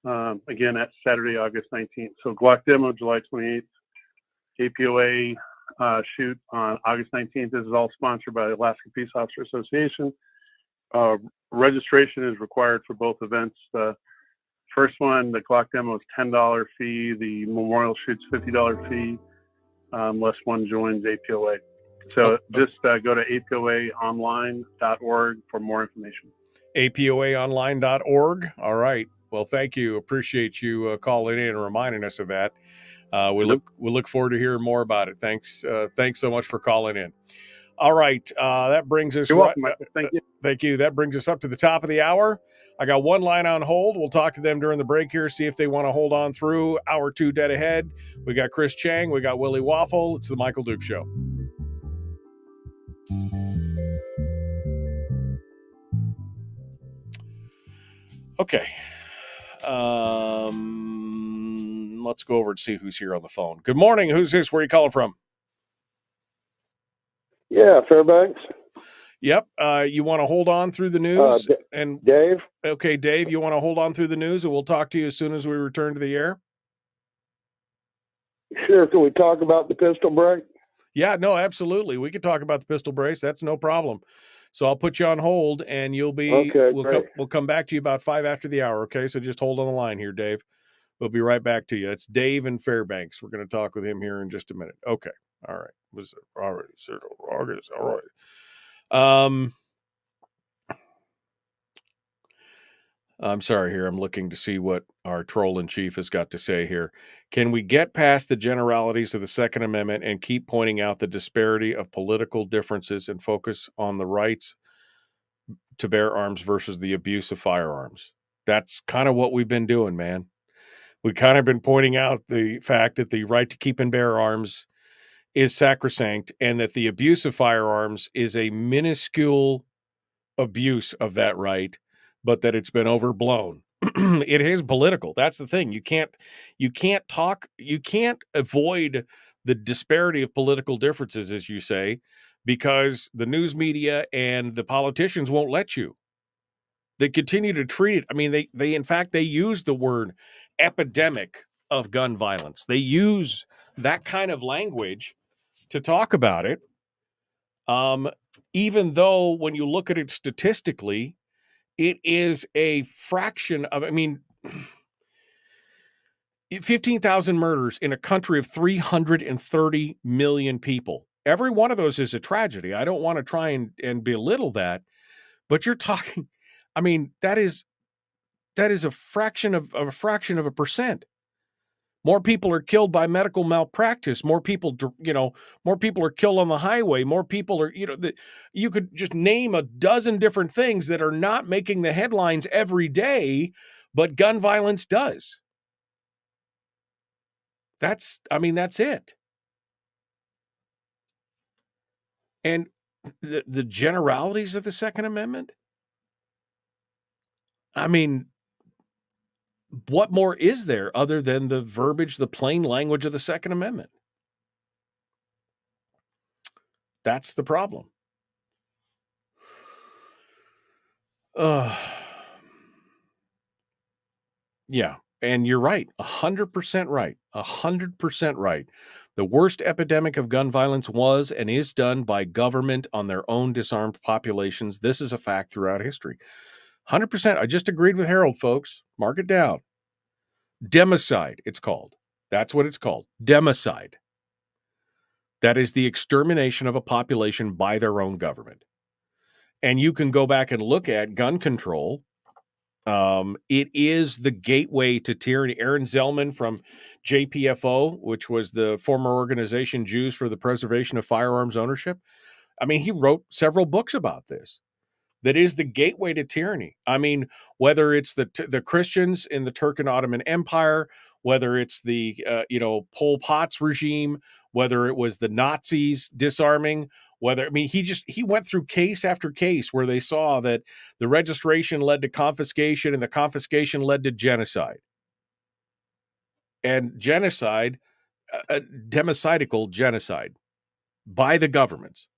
Again, that's Saturday, August 19th. So Glock demo, July 28th. APOA shoot on August 19th. This is all sponsored by the Alaska Peace Officer Association. Registration is required for both events. The first one, the Glock demo, is $10 fee. The memorial shoot's $50 fee, unless one joins APOA. So just go to apoaonline.org for more information. apoaonline.org. All right. Well, thank you. Appreciate you calling in and reminding us of that. We look forward to hearing more about it. Thanks so much for calling in. All right. That brings us. You're welcome, Michael. Thank you. Thank you. That brings us up to the top of the hour. I got one line on hold. We'll talk to them during the break here, see if they want to hold on through hour 2 dead ahead. We got Chris Cheng. We got Willie Waffle. It's the Michael Duke Show. Okay. Let's go over and see who's here on the phone. Good morning. Who's this? Where are you calling from? Yeah, Fairbanks. Yep. You want to hold on through the news? And Dave? Okay, Dave, you want to hold on through the news, and we'll talk to you as soon as we return to the air? Sure. Can we talk about the pistol break? Yeah, no, absolutely. We can talk about the pistol brace. That's no problem. So I'll put you on hold, and you'll be. Okay, we'll come back to you about 5 after the hour. Okay, so just hold on the line here, Dave. We'll be right back to you. It's Dave in Fairbanks. We're going to talk with him here in just a minute. Okay. All right. All right. I'm sorry here. I'm looking to see what our troll in chief has got to say here. Can we get past the generalities of the Second Amendment and keep pointing out the disparity of political differences and focus on the rights to bear arms versus the abuse of firearms? That's kind of what we've been doing, man. We kind of been pointing out the fact that the right to keep and bear arms is sacrosanct and that the abuse of firearms is a minuscule abuse of that right, but that it's been overblown. It is political. That's the thing. You can't avoid the disparity of political differences, as you say, because the news media and the politicians won't let you. They continue to treat it. I mean, they in fact, they use the word epidemic of gun violence. They use that kind of language to talk about it. Even though when you look at it statistically, it is a fraction of, 15,000 murders in a country of 330 million people. Every one of those is a tragedy. I don't want to try and belittle that, but you're talking, that is that is a fraction of a percent. More people are killed by medical malpractice. More people, more people are killed on the highway. More people are, you could just name a dozen different things that are not making the headlines every day, but gun violence does. That's it. And the generalities of the Second Amendment, I mean, what more is there other than the verbiage, the plain language of the Second Amendment? That's the problem. Yeah, and you're right, 100% right, 100% right. The worst epidemic of gun violence was and is done by government on their own disarmed populations. This is a fact throughout history. 100%. I just agreed with Harold, folks. Mark it down. Democide, it's called. That's what it's called. Democide. That is the extermination of a population by their own government. And you can go back and look at gun control. It is the gateway to tyranny. Aaron Zellman from JPFO, which was the former organization Jews for the Preservation of Firearms Ownership. I mean, he wrote several books about this. That is the gateway to tyranny. I mean, whether it's the Christians in the Turk and Ottoman Empire, whether it's the Pol Pot's regime, whether it was the Nazis disarming, he went through case after case where they saw that the registration led to confiscation and the confiscation led to genocide. And genocide, democidal genocide by the governments.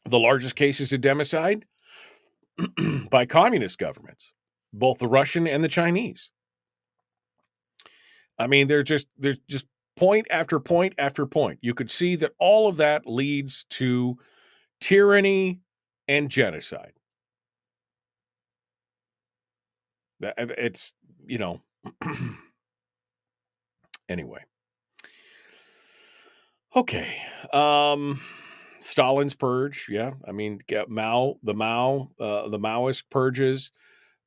The largest cases of democide by communist governments, both the Russian and the Chinese. I mean, there's just point after point after point. You could see that all of that leads to tyranny and genocide. It's, anyway. Okay. Stalin's purge, yeah. I mean, the Maoist purges,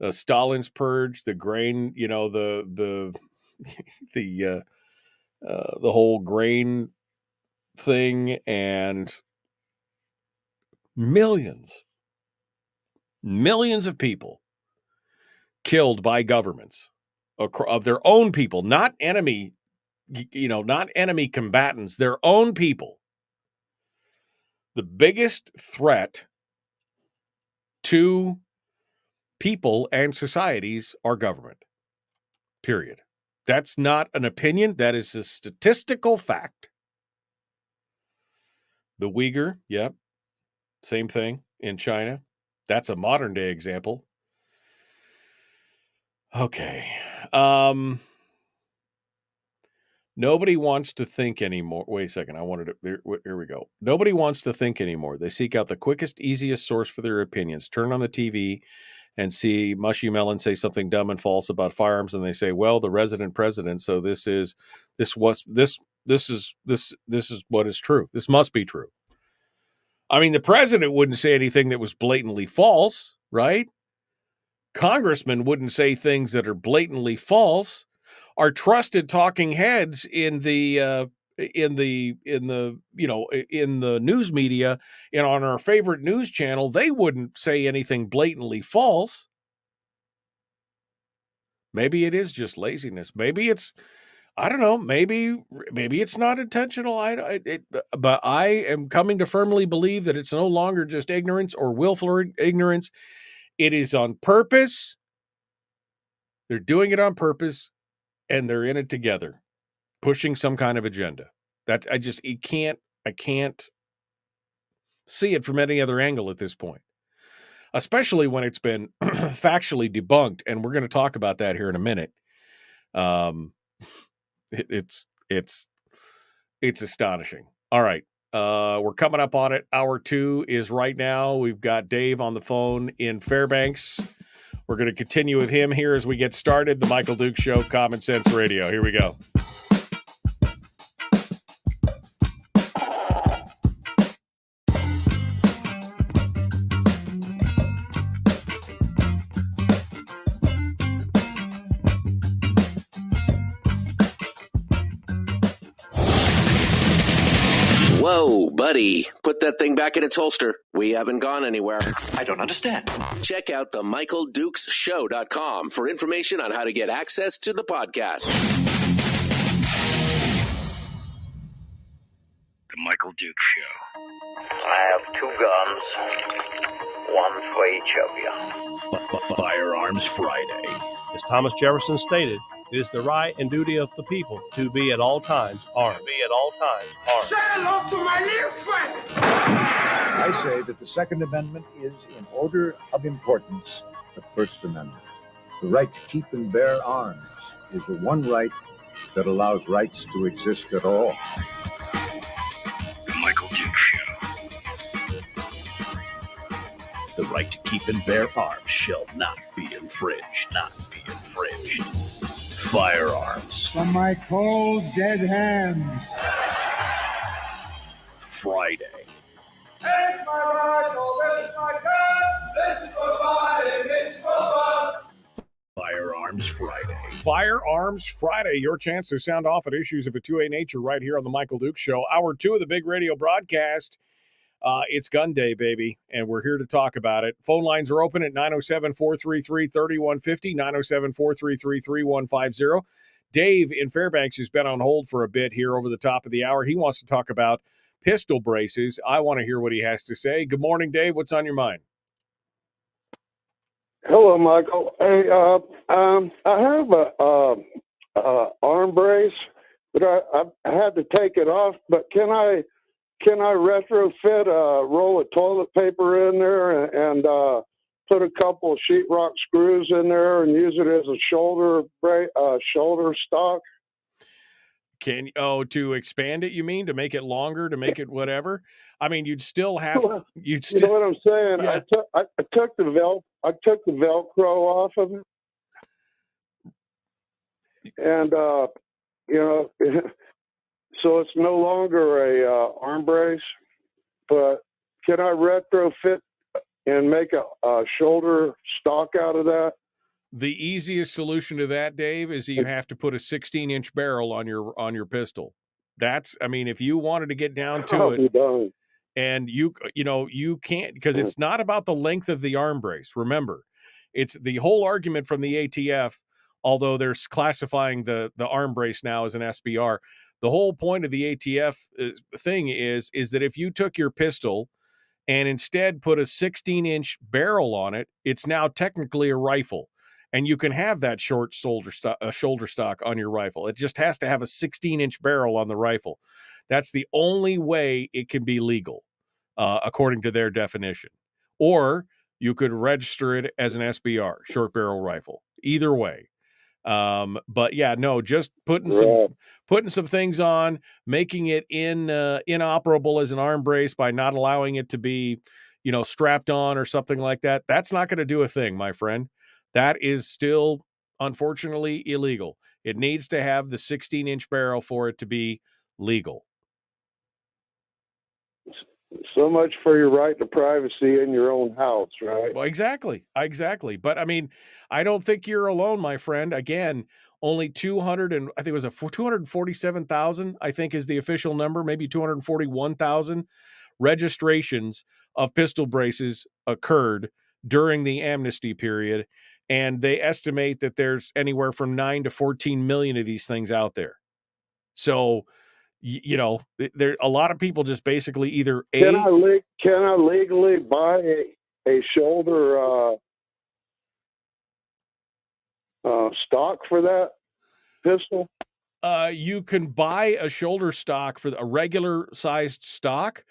Stalin's purge, the grain, the whole grain thing, and millions of people killed by governments of their own people, not enemy, not enemy combatants, their own people. The biggest threat to people and societies are government. Period. That's not an opinion. That is a statistical fact. The Uyghur, yep. Same thing in China. That's a modern day example. Okay. Nobody wants to think anymore. Wait a second. Here we go. Nobody wants to think anymore. They seek out the quickest, easiest source for their opinions. Turn on the TV and see Mushy Melon say something dumb and false about firearms, and they say, "Well, the resident president. So this is what is true. This must be true." I mean, the president wouldn't say anything that was blatantly false, right? Congressmen wouldn't say things that are blatantly false. Our trusted talking heads in the news media and on our favorite news channel, they wouldn't say anything blatantly false. Maybe it is just laziness. Maybe it's, I don't know. Maybe it's not intentional. But I am coming to firmly believe that it's no longer just ignorance or willful ignorance. It is on purpose. They're doing it on purpose. And they're in it together, pushing some kind of agenda. That I can't see it from any other angle at this point, especially when it's been factually debunked. And we're going to talk about that here in a minute. It's astonishing. All right. We're coming up on it. Hour 2 is right now. We've got Dave on the phone in Fairbanks. We're going to continue with him here as we get started. The Michael Dukes Show, Common Sense Radio. Here we go. Buddy, put that thing back in its holster. We haven't gone anywhere. I don't understand. Check out the MichaelDukesShow.com for information on how to get access to the podcast. The Michael Dukes Show. I have 2 guns, one for each of you. Firearms Friday. As Thomas Jefferson stated, it is the right and duty of the people to be at all times armed. Say hello to my little friend. I say that the Second Amendment is, in order of importance, the First Amendment. The right to keep and bear arms is the one right that allows rights to exist at all. The Michael Dukes Show. The right to keep and bear arms shall not be infringed. Firearms. From my cold, dead hands. Friday. It's my rifle, this is my gun, this is for fighting, this is for fun. Firearms Friday. Firearms Friday, your chance to sound off at issues of a 2A nature right here on the Michael Dukes Show. Hour 2 of the big radio broadcast. It's gun day, baby, and we're here to talk about it. Phone lines are open at 907-433-3150, 907-433-3150. Dave in Fairbanks has been on hold for a bit here over the top of the hour. He wants to talk about pistol braces. I want to hear what he has to say. Good morning, Dave. What's on your mind? Hello, Michael. Hey, I have a arm brace, but I had to take it off. But can I retrofit a roll of toilet paper in there and put a couple of sheetrock screws in there and use it as a shoulder stock? To expand it, you mean, to make it longer, to make it whatever? I mean, you'd still have. You know what I'm saying? Yeah. I took the Velcro off of it, and so it's no longer a arm brace. But can I retrofit and make a shoulder stock out of that? The easiest solution to that, Dave, is you have to put a 16-inch barrel on your pistol. If you wanted to get down to it, and you can't, because it's not about the length of the arm brace. Remember, it's the whole argument from the ATF, although they're classifying the arm brace now as an SBR. The whole point of the ATF thing is that if you took your pistol and instead put a 16-inch barrel on it, it's now technically a rifle. And you can have that short shoulder stock on your rifle. It just has to have a 16-inch barrel on the rifle. That's the only way it can be legal, according to their definition. Or you could register it as an SBR, short barrel rifle. Either way. But yeah, no, just putting some things on, making it inoperable as an arm brace by not allowing it to be, strapped on or something like that. That's not going to do a thing, my friend. That is still, unfortunately, illegal. It needs to have the 16-inch barrel for it to be legal. So much for your right to privacy in your own house, right? Well, exactly. But I don't think you're alone, my friend. Again, only 247,000, I think is the official number, maybe 241,000 registrations of pistol braces occurred during the amnesty period. And they estimate that there's anywhere from 9 to 14 million of these things out there. So, there a lot of people just basically either Can I legally buy a shoulder stock for that pistol? You can buy a shoulder stock for a regular sized stock.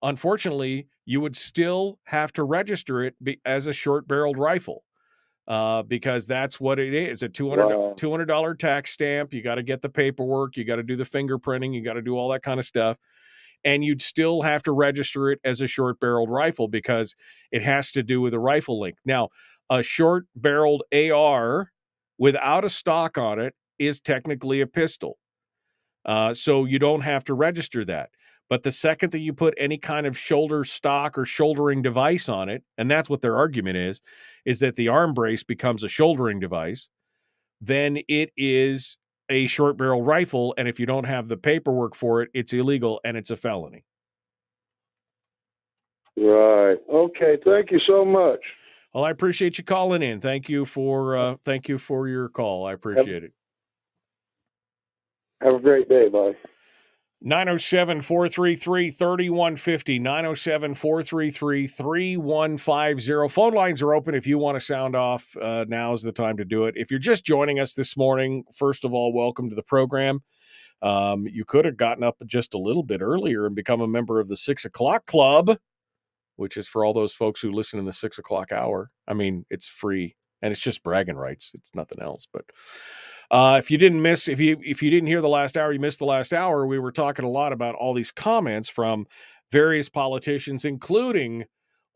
Unfortunately, you would still have to register it as a short barreled rifle. Because that's what it is. A $200 tax stamp. You got to get the paperwork. You got to do the fingerprinting. You got to do all that kind of stuff. And you'd still have to register it as a short barreled rifle because it has to do with a rifle length. Now, a short barreled AR without a stock on it is technically a pistol. So you don't have to register that. But the second that you put any kind of shoulder stock or shouldering device on it, and that's what their argument is that the arm brace becomes a shouldering device, then it is a short barrel rifle. And if you don't have the paperwork for it, it's illegal and it's a felony. Right. Okay. Thank you so much. Well, I appreciate you calling in. Thank you for your call. I appreciate it. Have a great day. Bye. 907-433-3150, 907-433-3150. Phone lines are open if you want to sound off. Now's the time to do it. If you're just joining us this morning, first of all, welcome to the program. You could have gotten up just a little bit earlier and become a member of the 6 o'clock club, which is for all those folks who listen in the 6 o'clock hour. I mean, it's free and it's just bragging rights. It's nothing else. But if you didn't hear the last hour, you missed the last hour. We were talking a lot about all these comments from various politicians, including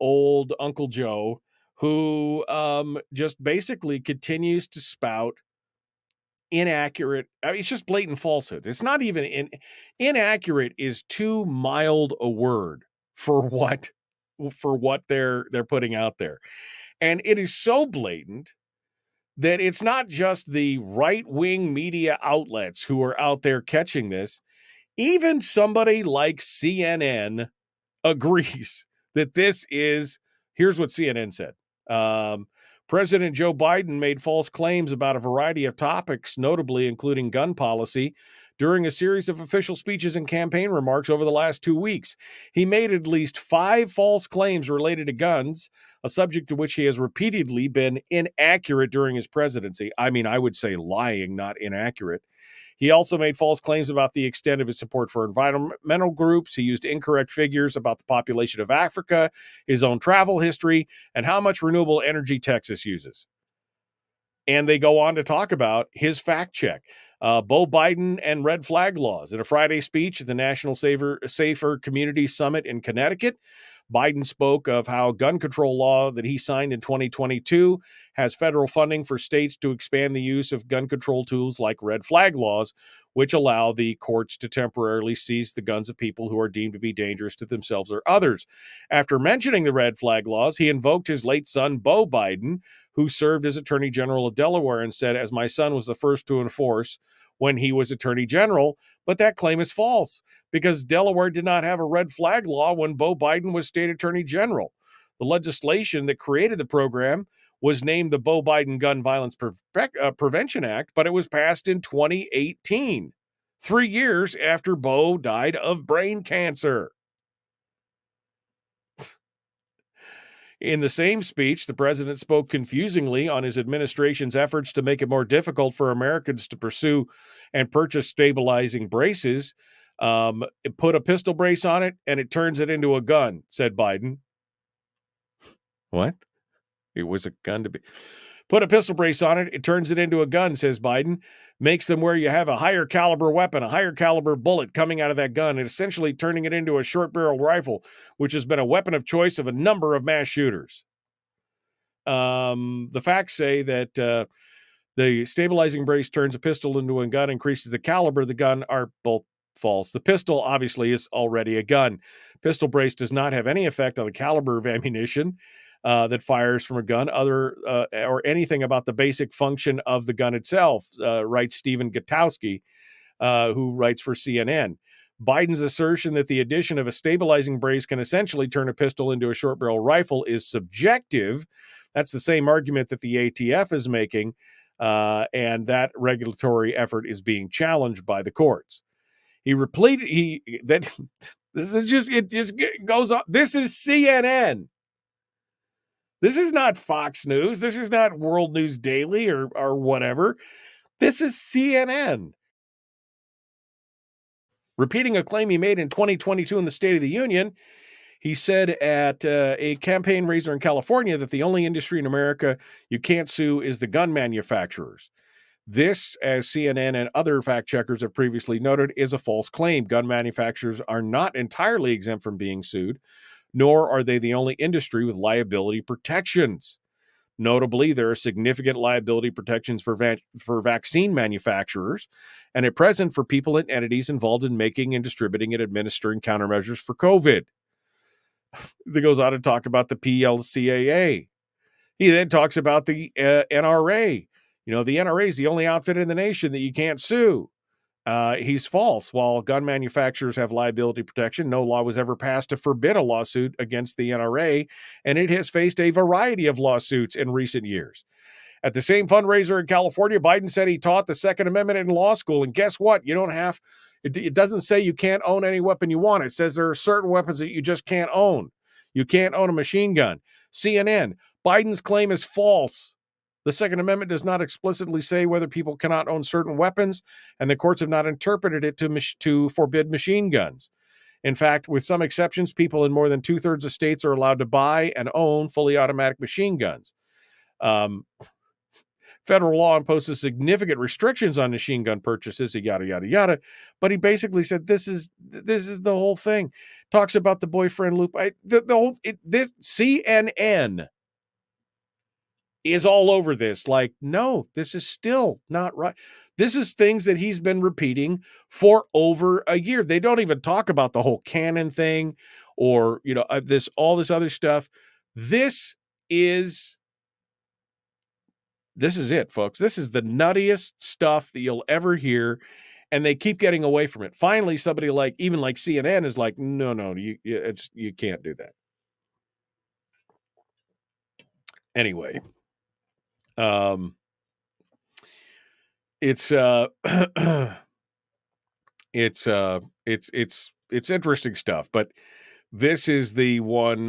old Uncle Joe, who just basically continues to spout inaccurate. I mean, it's just blatant falsehoods. It's not even inaccurate is too mild a word for what they're putting out there. And it is so blatant that it's not just the right-wing media outlets who are out there catching this. Even somebody like CNN agrees that this is, here's what CNN said. President Joe Biden made false claims about a variety of topics, notably including gun policy, during a series of official speeches and campaign remarks over the last 2 weeks. He made at least 5 false claims related to guns, a subject to which he has repeatedly been inaccurate during his presidency. I mean, I would say lying, not inaccurate. He also made false claims about the extent of his support for environmental groups. He used incorrect figures about the population of Africa, his own travel history, and how much renewable energy Texas uses. And they go on to talk about his fact check. Bo Biden and red flag laws. In a Friday speech at the National Safer Community Summit in Connecticut, Biden spoke of how gun control law that he signed in 2022 has federal funding for states to expand the use of gun control tools like red flag laws, which allow the courts to temporarily seize the guns of people who are deemed to be dangerous to themselves or others. After mentioning the red flag laws, he invoked his late son, Bo Biden, who served as Attorney General of Delaware, and said, as my son was the first to enforce when he was Attorney General, but that claim is false because Delaware did not have a red flag law when Bo Biden was state Attorney General. The legislation that created the program was named the Bo Biden Gun Violence Prevention Act, but it was passed in 2018, 3 years after Bo died of brain cancer. In the same speech, the president spoke confusingly on his administration's efforts to make it more difficult for Americans to pursue and purchase stabilizing braces. Put a pistol brace on it, and it turns it into a gun, said Biden. What? It was a gun to be... Put a pistol brace on it, it turns it into a gun, says Biden. Makes them where you have a higher caliber weapon, a higher caliber bullet coming out of that gun, and essentially turning it into a short barrel rifle, which has been a weapon of choice of a number of mass shooters. The facts say that the stabilizing brace turns a pistol into a gun, increases the caliber of the gun, are both false. The pistol obviously is already a gun. Pistol brace does not have any effect on the caliber of ammunition that fires from a gun, or anything about the basic function of the gun itself, writes Stephen Gutowski, who writes for CNN. Biden's assertion that the addition of a stabilizing brace can essentially turn a pistol into a short barrel rifle is subjective. That's the same argument that the ATF is making, and that regulatory effort is being challenged by the courts. He repeated that it just goes on. This is CNN. This is not Fox News. This is not World News Daily or whatever. This is CNN. Repeating a claim he made in 2022 in the State of the Union, he said at a campaign raiser in California that the only industry in America you can't sue is the gun manufacturers. This, as CNN and other fact checkers have previously noted, is a false claim. Gun manufacturers are not entirely exempt from being sued, nor are they the only industry with liability protections. Notably, there are significant liability protections for vaccine manufacturers, and at present for people and entities involved in making and distributing and administering countermeasures for COVID. He goes on to talk about the PLCAA. He then talks about the NRA. You know, the NRA is the only outfit in the nation that you can't sue. He's false. While gun manufacturers have liability protection, no law was ever passed to forbid a lawsuit against the NRA, and it has faced a variety of lawsuits in recent years. At the same fundraiser in California, Biden said he taught the Second Amendment in law school. And guess what? You don't have, it doesn't say you can't own any weapon you want. It says there are certain weapons that you just can't own. You can't own a machine gun. CNN, Biden's claim is false. The Second Amendment does not explicitly say whether people cannot own certain weapons, and the courts have not interpreted it to forbid machine guns. In fact, with some exceptions, people in more than 2/3 of states are allowed to buy and own fully automatic machine guns. Federal law imposes significant restrictions on machine gun purchases, yada, yada, yada. But he basically said, this is the whole thing. Talks about the boyfriend loop. This CNN is all over this. Like, no, this is still not right. This is things that he's been repeating for over a year. They don't even talk about the whole canon thing or, all this other stuff. This is it, folks. This is the nuttiest stuff that you'll ever hear, and they keep getting away from it. Finally, somebody like CNN is like, no, you can't do that. Anyway, it's interesting stuff, but this is the one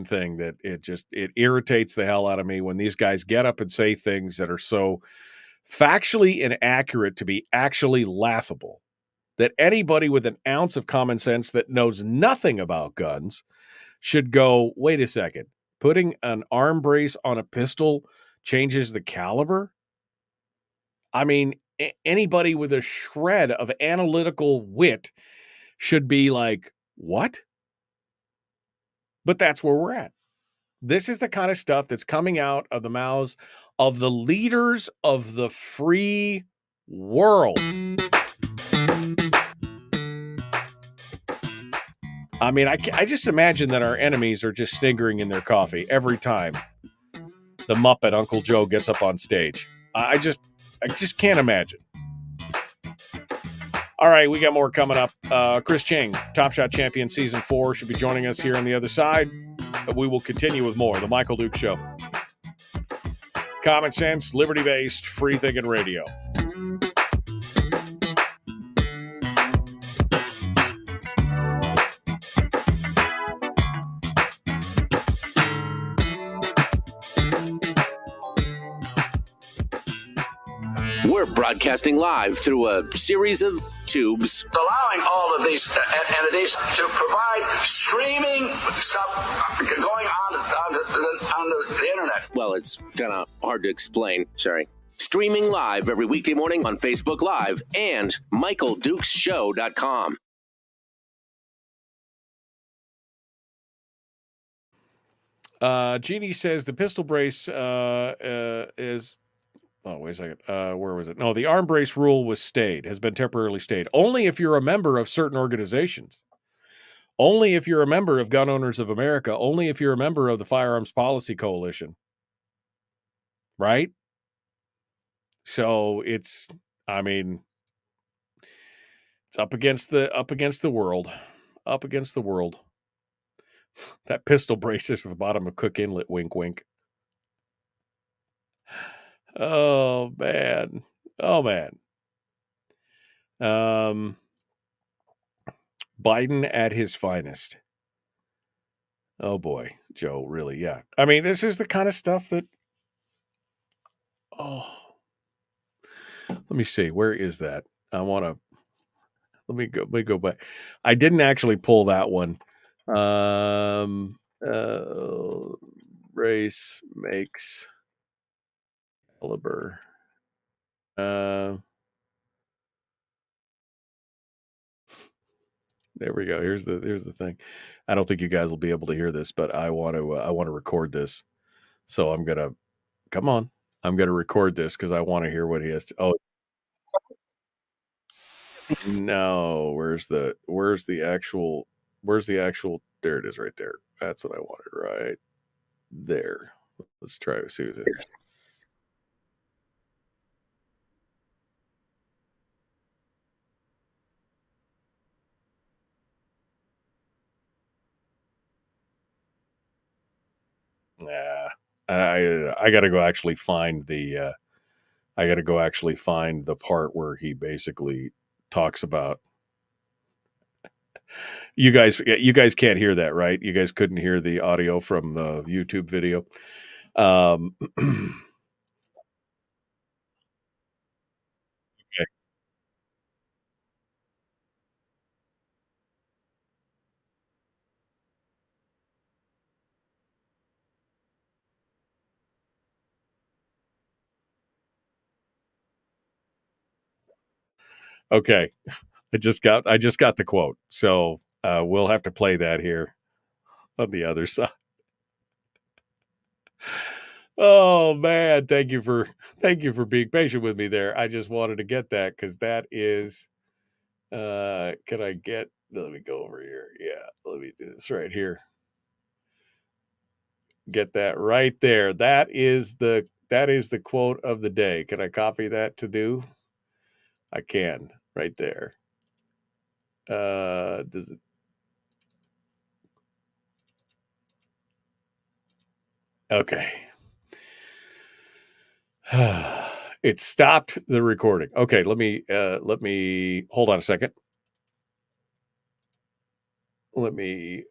thing that it irritates the hell out of me when these guys get up and say things that are so factually inaccurate to be actually laughable, that anybody with an ounce of common sense that knows nothing about guns should go, wait a second, putting an arm brace on a pistol changes the caliber? I mean, anybody with a shred of analytical wit should be like, what? But that's where we're at. This is the kind of stuff that's coming out of the mouths of the leaders of the free world. I mean, I just imagine that our enemies are just sniggering in their coffee every time the Muppet Uncle Joe gets up on stage. I just can't imagine. All right, we got more coming up. Chris Cheng, Top Shot Champion Season 4, should be joining us here on the other side. But we will continue with more. The Michael Duke Show. Common sense, liberty-based, free-thinking radio. We're broadcasting live through a series of tubes. Allowing all of these entities to provide streaming stuff going on the internet. Well, it's kind of hard to explain. Sorry. Streaming live every weekday morning on Facebook Live and MichaelDukesShow.com. Jeannie says the pistol brace is... Oh, wait a second. Where was it? No, the arm brace rule has been temporarily stayed. Only if you're a member of certain organizations. Only if you're a member of Gun Owners of America. Only if you're a member of the Firearms Policy Coalition. Right? So it's up against the world. Up against the world. That pistol brace is at the bottom of Cook Inlet, wink, wink. Oh, man. Biden at his finest. Oh, boy. Joe, really, yeah. I mean, this is the kind of stuff that... Oh. Let me see. Where is that? Let me go back. I didn't actually pull that one. Race makes... caliber. There we go. Here's the thing. I don't think you guys will be able to hear this, but I want to record this. So I'm gonna record this because I want to hear what he has to. Oh no, where's the actual? There it is, right there. That's what I wanted, right there. Let's try to see it. Yeah, I got to go actually find the. I got to go actually find the part where he basically talks about. You guys can't hear that, right? You guys couldn't hear the audio from the YouTube video. Okay. Okay. I just got the quote. So we'll have to play that here on the other side. Oh man, thank you for being patient with me there. I just wanted to get that because that is can I get let me go over here. Yeah, let me do this right here. Get that right there. That is the quote of the day. Can I copy that to do? I can right there. Does it? Okay. It stopped the recording. Okay, let me hold on a second. Let me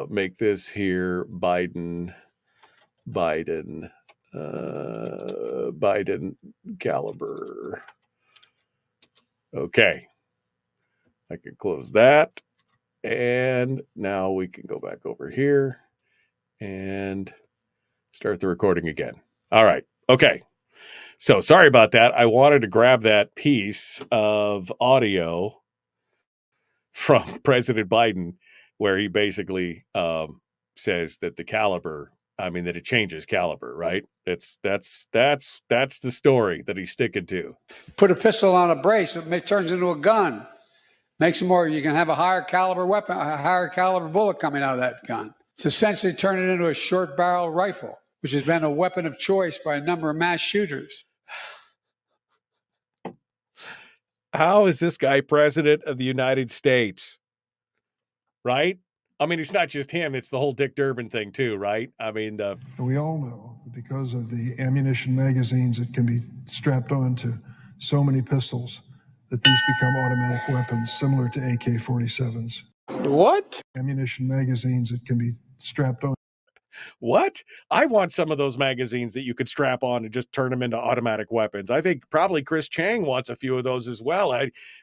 make this here Biden caliber. Okay. I can close that. And now we can go back over here and start the recording again. All right. Okay. So sorry about that. I wanted to grab that piece of audio from President Biden where he basically says that the caliber, that it changes caliber, right? That's the story that he's sticking to. Put a pistol on a brace, it turns into a gun. Makes it more, you can have a higher caliber weapon, a higher caliber bullet coming out of that gun. It's essentially turned it into a short barrel rifle, which has been a weapon of choice by a number of mass shooters. How is this guy president of the United States? Right? It's not just him, it's the whole Dick Durbin thing too, right? We all know that because of the ammunition magazines that can be strapped onto so many pistols, that these become automatic weapons similar to AK-47s. What? Ammunition magazines that can be strapped on. What? I want some of those magazines that you could strap on and just turn them into automatic weapons. I think probably Chris Cheng wants a few of those as well.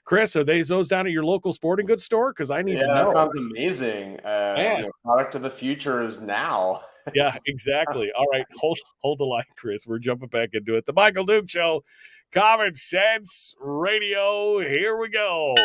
Chris, are those down at your local sporting goods store? Because I need to know. That sounds amazing. Product of the future is now. Yeah, exactly. All right, hold the line, Chris. We're jumping back into it. The Michael Duke Show, Common Sense Radio. Here we go.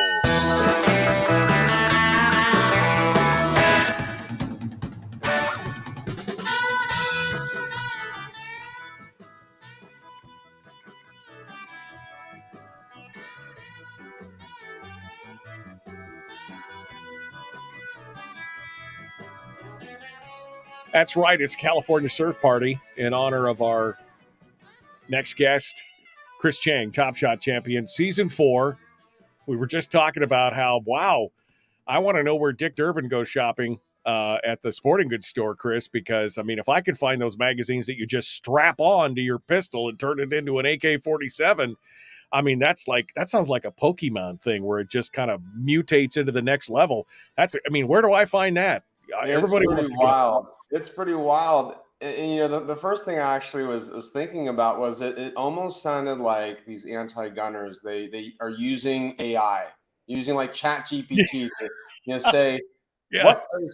That's right. It's California Surf Party in honor of our next guest, Chris Cheng, Top Shot champion, season 4. We were just talking about how, I want to know where Dick Durbin goes shopping at the sporting goods store, Chris, because, if I could find those magazines that you just strap on to your pistol and turn it into an AK-47, that sounds like a Pokemon thing where it just kind of mutates into the next level. Where do I find that? Everybody wants to wild. It's pretty wild. And the first thing I actually was thinking about was it almost sounded like these anti-gunners, they are using AI, using like Chat GPT to say,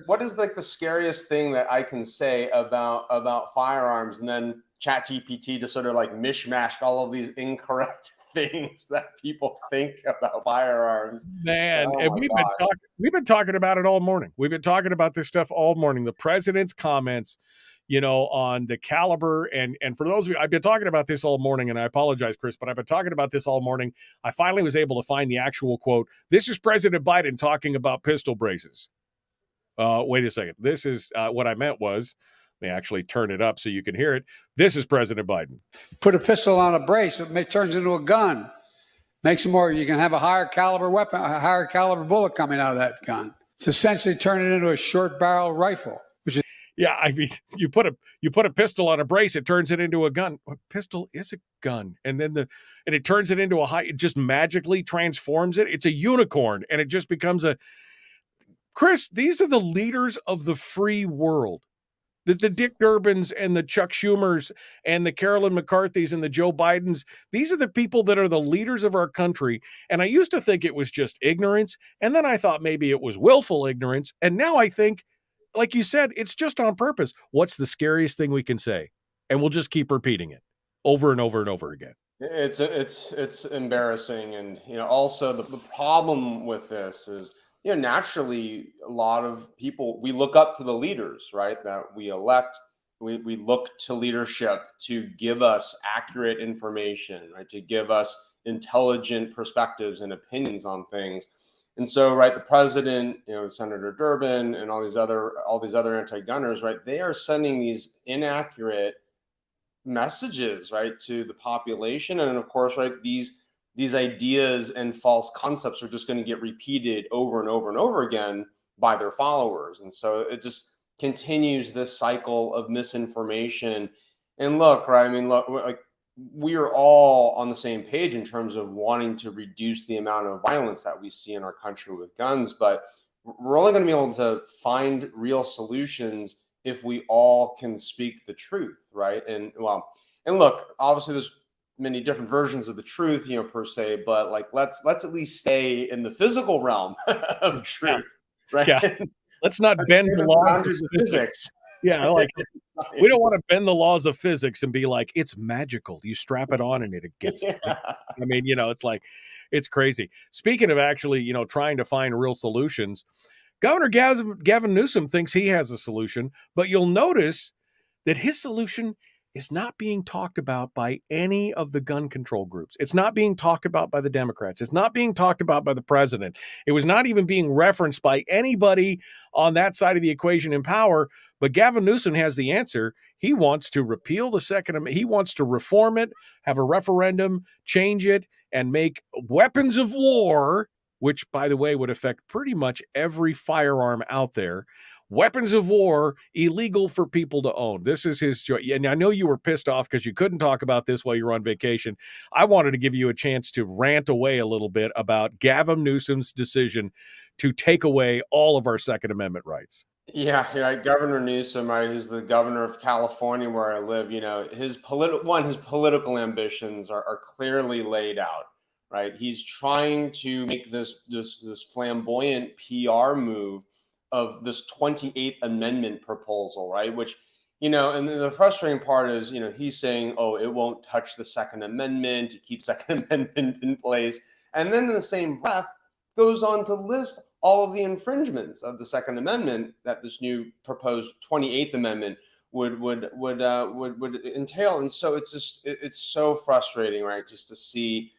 what is like the scariest thing that I can say about firearms, and then Chat GPT to sort of like mishmash all of these incorrect things that people think about firearms. Man, and we've been talking about it all morning. We've been talking about this stuff all morning. The president's comments, on the caliber, and for those of you, I've been talking about this all morning, and I apologize, Chris, but I've been talking about this all morning. I finally was able to find the actual quote. This is President Biden talking about pistol braces. Wait a second. This is what I meant was, let me actually turn it up so you can hear it. This is President Biden. Put a pistol on a brace, it turns into a gun. Makes it more, you can have a higher caliber weapon, a higher caliber bullet coming out of that gun. It's essentially turned it into a short barrel rifle, which is. Yeah, I mean, you put a pistol on a brace, it turns it into a gun. A pistol is a gun, and it turns it into it just magically transforms it. It's a unicorn, and it just becomes a. Chris, these are the leaders of the free world. The Dick Durbins and the Chuck Schumers and the Carolyn McCarthys and the Joe Bidens, these are the people that are the leaders of our country. And I used to think it was just ignorance. And then I thought maybe it was willful ignorance. And now I think, like you said, it's just on purpose. What's the scariest thing we can say? And we'll just keep repeating it over and over and over again. It's embarrassing. And, also the problem with this is, naturally, a lot of people, we look up to the leaders, right, that we elect. We look to leadership to give us accurate information, right, to give us intelligent perspectives and opinions on things. And so, right, the president, Senator Durbin and all these other anti-gunners, right, they are sending these inaccurate messages, right, to the population. And of course, right, these ideas and false concepts are just going to get repeated over and over and over again by their followers. And so it just continues this cycle of misinformation. And look, right, like we are all on the same page in terms of wanting to reduce the amount of violence that we see in our country with guns, but we're only going to be able to find real solutions if we all can speak the truth, right? And look, obviously there's many different versions of the truth, per se, but like let's at least stay in the physical realm of truth, right? Yeah. Let's not bend the laws of physics. Yeah, like we don't want to bend the laws of physics and be like, it's magical. You strap it on and it gets. Yeah. I mean, it's like, it's crazy. Speaking of actually, trying to find real solutions, Governor Gavin Newsom thinks he has a solution, but you'll notice that his solution is not being talked about by any of the gun control groups. It's not being talked about by the Democrats. It's not being talked about by the president. It was not even being referenced by anybody on that side of the equation in power. But Gavin Newsom has the answer. He wants to repeal the Second Amendment. He wants to reform it, have a referendum, change it, and make weapons of war, which, by the way, would affect pretty much every firearm out there, weapons of war illegal for people to own. This is his joy. And I know you were pissed off because you couldn't talk about this while you were on vacation. I wanted to give you a chance to rant away a little bit about Gavin Newsom's decision to take away all of our Second Amendment rights. Yeah, Governor Newsom, right, who's the governor of California where I live, his political ambitions are clearly laid out, right? He's trying to make this flamboyant PR move of this 28th Amendment proposal, right? Which, and the frustrating part is, he's saying, oh, it won't touch the Second Amendment, to keep Second Amendment in place. And then in the same breath goes on to list all of the infringements of the Second Amendment that this new proposed 28th Amendment would entail. And so it's so frustrating, right? Just to see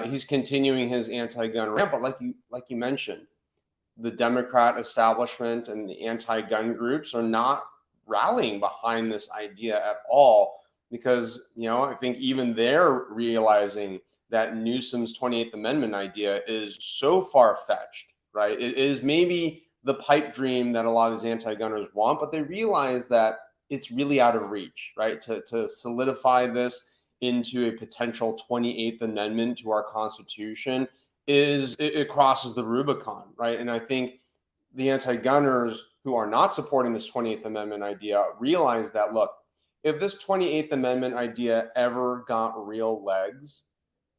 he's continuing his anti-gun rant, but like you mentioned, the Democrat establishment and the anti-gun groups are not rallying behind this idea at all because, I think even they're realizing that Newsom's 28th Amendment idea is so far-fetched, right? It is maybe the pipe dream that a lot of these anti-gunners want, but they realize that it's really out of reach, right? To solidify this into a potential 28th Amendment to our Constitution it crosses the Rubicon, right? And I think the anti-gunners who are not supporting this 28th Amendment idea realize that, look, if this 28th Amendment idea ever got real legs,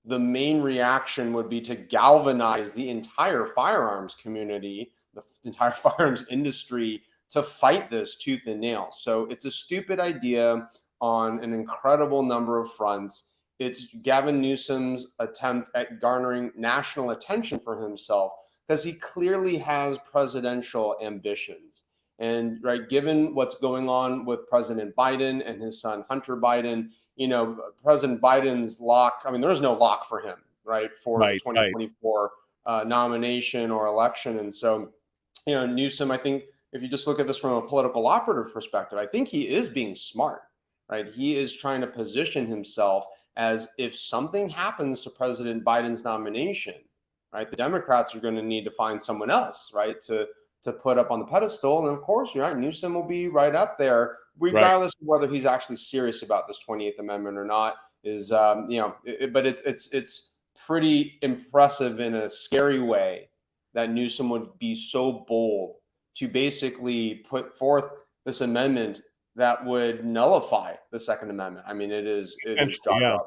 the main reaction would be to galvanize the entire firearms community, the entire firearms industry, to fight this tooth and nail. So it's a stupid idea on an incredible number of fronts. It's Gavin Newsom's attempt at garnering national attention for himself because he clearly has presidential ambitions. And right, given what's going on with President Biden and his son Hunter Biden, President Biden's lock, there's no lock for him, right, for the 2024 nomination or election. And so, Newsom, I think if you just look at this from a political operative perspective, I think he is being smart, right? He is trying to position himself as if something happens to President Biden's nomination, right, the Democrats are going to need to find someone else, right, to to put up on the pedestal. And of course, you're right, Newsom will be right up there, regardless of whether he's actually serious about this 28th Amendment or not. Is but it's pretty impressive in a scary way that Newsom would be so bold to basically put forth this amendment that would nullify the Second Amendment. I mean, it is jaw-dropping.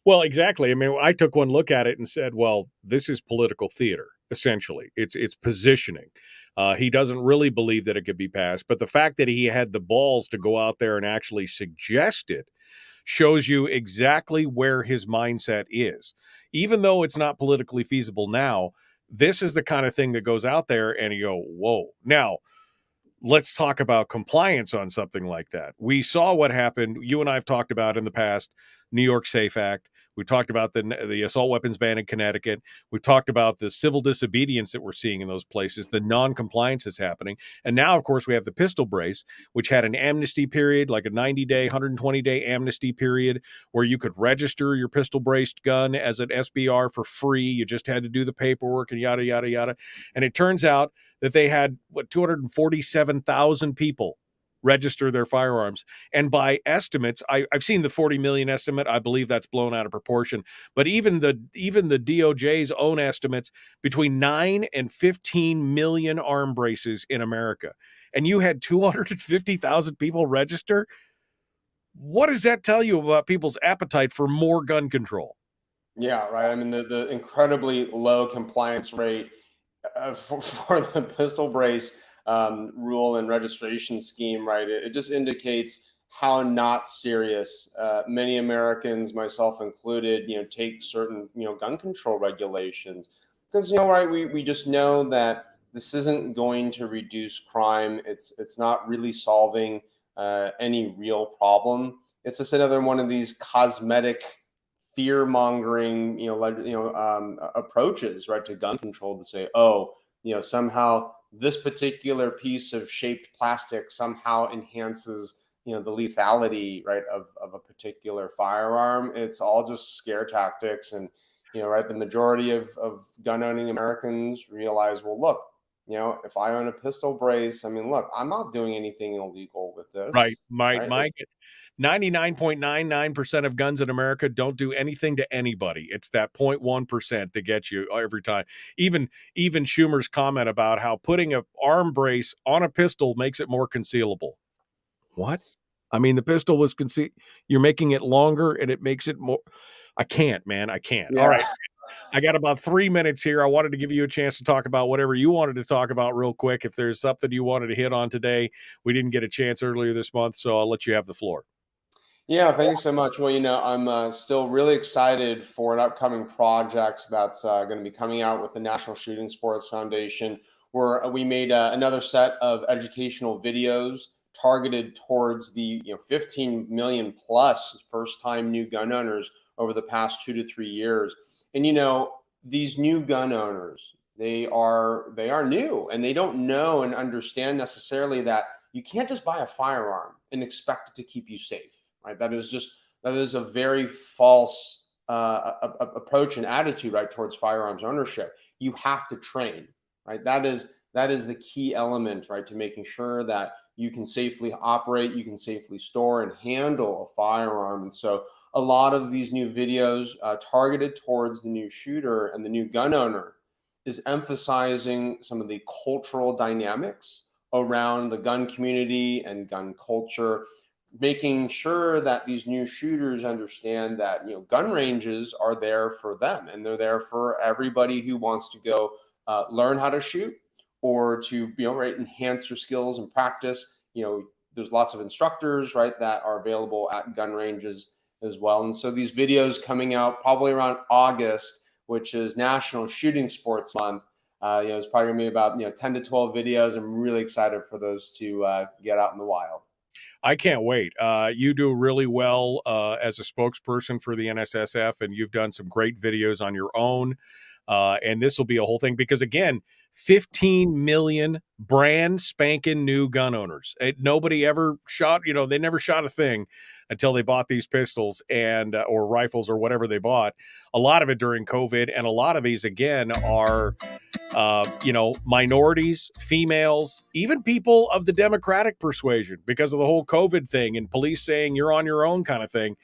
Well, exactly. I mean, I took one look at it and said, well, this is political theater, essentially. It's positioning. He doesn't really believe that it could be passed, but the fact that he had the balls to go out there and actually suggest it shows you exactly where his mindset is. Even though it's not politically feasible now, this is the kind of thing that goes out there and you go, whoa. Now, let's talk about compliance on something like that. We saw what happened. You and I have talked about in the past, New York SAFE Act. We talked about the assault weapons ban in Connecticut. We've talked about the civil disobedience that we're seeing in those places, the non-compliance that's happening. And now, of course, we have the pistol brace, which had an amnesty period, like a 90-day, 120-day amnesty period, where you could register your pistol-braced gun as an SBR for free. You just had to do the paperwork and yada, yada, yada. And it turns out that they had, 247,000 people register their firearms. And by estimates, I've seen the 40 million estimate. I believe that's blown out of proportion. But even the DOJ's own estimates, between 9 and 15 million arm braces in America. And you had 250,000 people register. What does that tell you about people's appetite for more gun control? Yeah, right. I mean, the incredibly low compliance rate for the pistol brace rule and registration scheme, right? It just indicates how not serious many Americans, myself included, take certain, gun control regulations. Because, right, we just know that this isn't going to reduce crime. It's not really solving any real problem. It's just another one of these cosmetic fear-mongering, approaches, right, to gun control, to say, somehow this particular piece of shaped plastic somehow enhances, the lethality, right, of a particular firearm. It's all just scare tactics. And, right, the majority of gun-owning Americans realize, well, look, if I own a pistol brace, I mean, look, I'm not doing anything illegal with this. Right. My 99.99% of guns in America don't do anything to anybody. It's that 0.1% that gets you every time. Even Schumer's comment about how putting an arm brace on a pistol makes it more concealable. What? I mean, the pistol was you're making it longer and it makes it more. I can't, man. I can't. Yeah. All right. I got about 3 minutes here. I wanted to give you a chance to talk about whatever you wanted to talk about real quick. If there's something you wanted to hit on today, we didn't get a chance earlier this month, so I'll let you have the floor. Yeah, thank you so much. Well, I'm still really excited for an upcoming project that's going to be coming out with the National Shooting Sports Foundation, where we made another set of educational videos targeted towards the 15 million plus first-time new gun owners over the past 2 to 3 years. And these new gun owners, they are new, and they don't know and understand necessarily that you can't just buy a firearm and expect it to keep you safe. Right, that is a very false approach and attitude, right, towards firearms ownership. You have to train, right? That is the key element, right, to making sure that you can safely operate, you can safely store and handle a firearm. And so, a lot of these new videos targeted towards the new shooter and the new gun owner is emphasizing some of the cultural dynamics around the gun community and gun culture, making sure that these new shooters understand that gun ranges are there for them, and they're there for everybody who wants to go learn how to shoot or to right, enhance your skills and practice. There's lots of instructors, right, that are available at gun ranges as well. And so these videos coming out probably around August, which is National Shooting Sports Month. It's probably gonna be about 10 to 12 videos. I'm really excited for those to get out in the wild. I can't wait. You do really well as a spokesperson for the NSSF, and you've done some great videos on your own. And this will be a whole thing because, again, 15 million brand spanking new gun owners. Nobody ever shot, they never shot a thing until they bought these pistols and or rifles or whatever they bought. A lot of it during COVID, and a lot of these, again, are minorities, females, even people of the Democratic persuasion because of the whole COVID thing and police saying you're on your own kind of thing.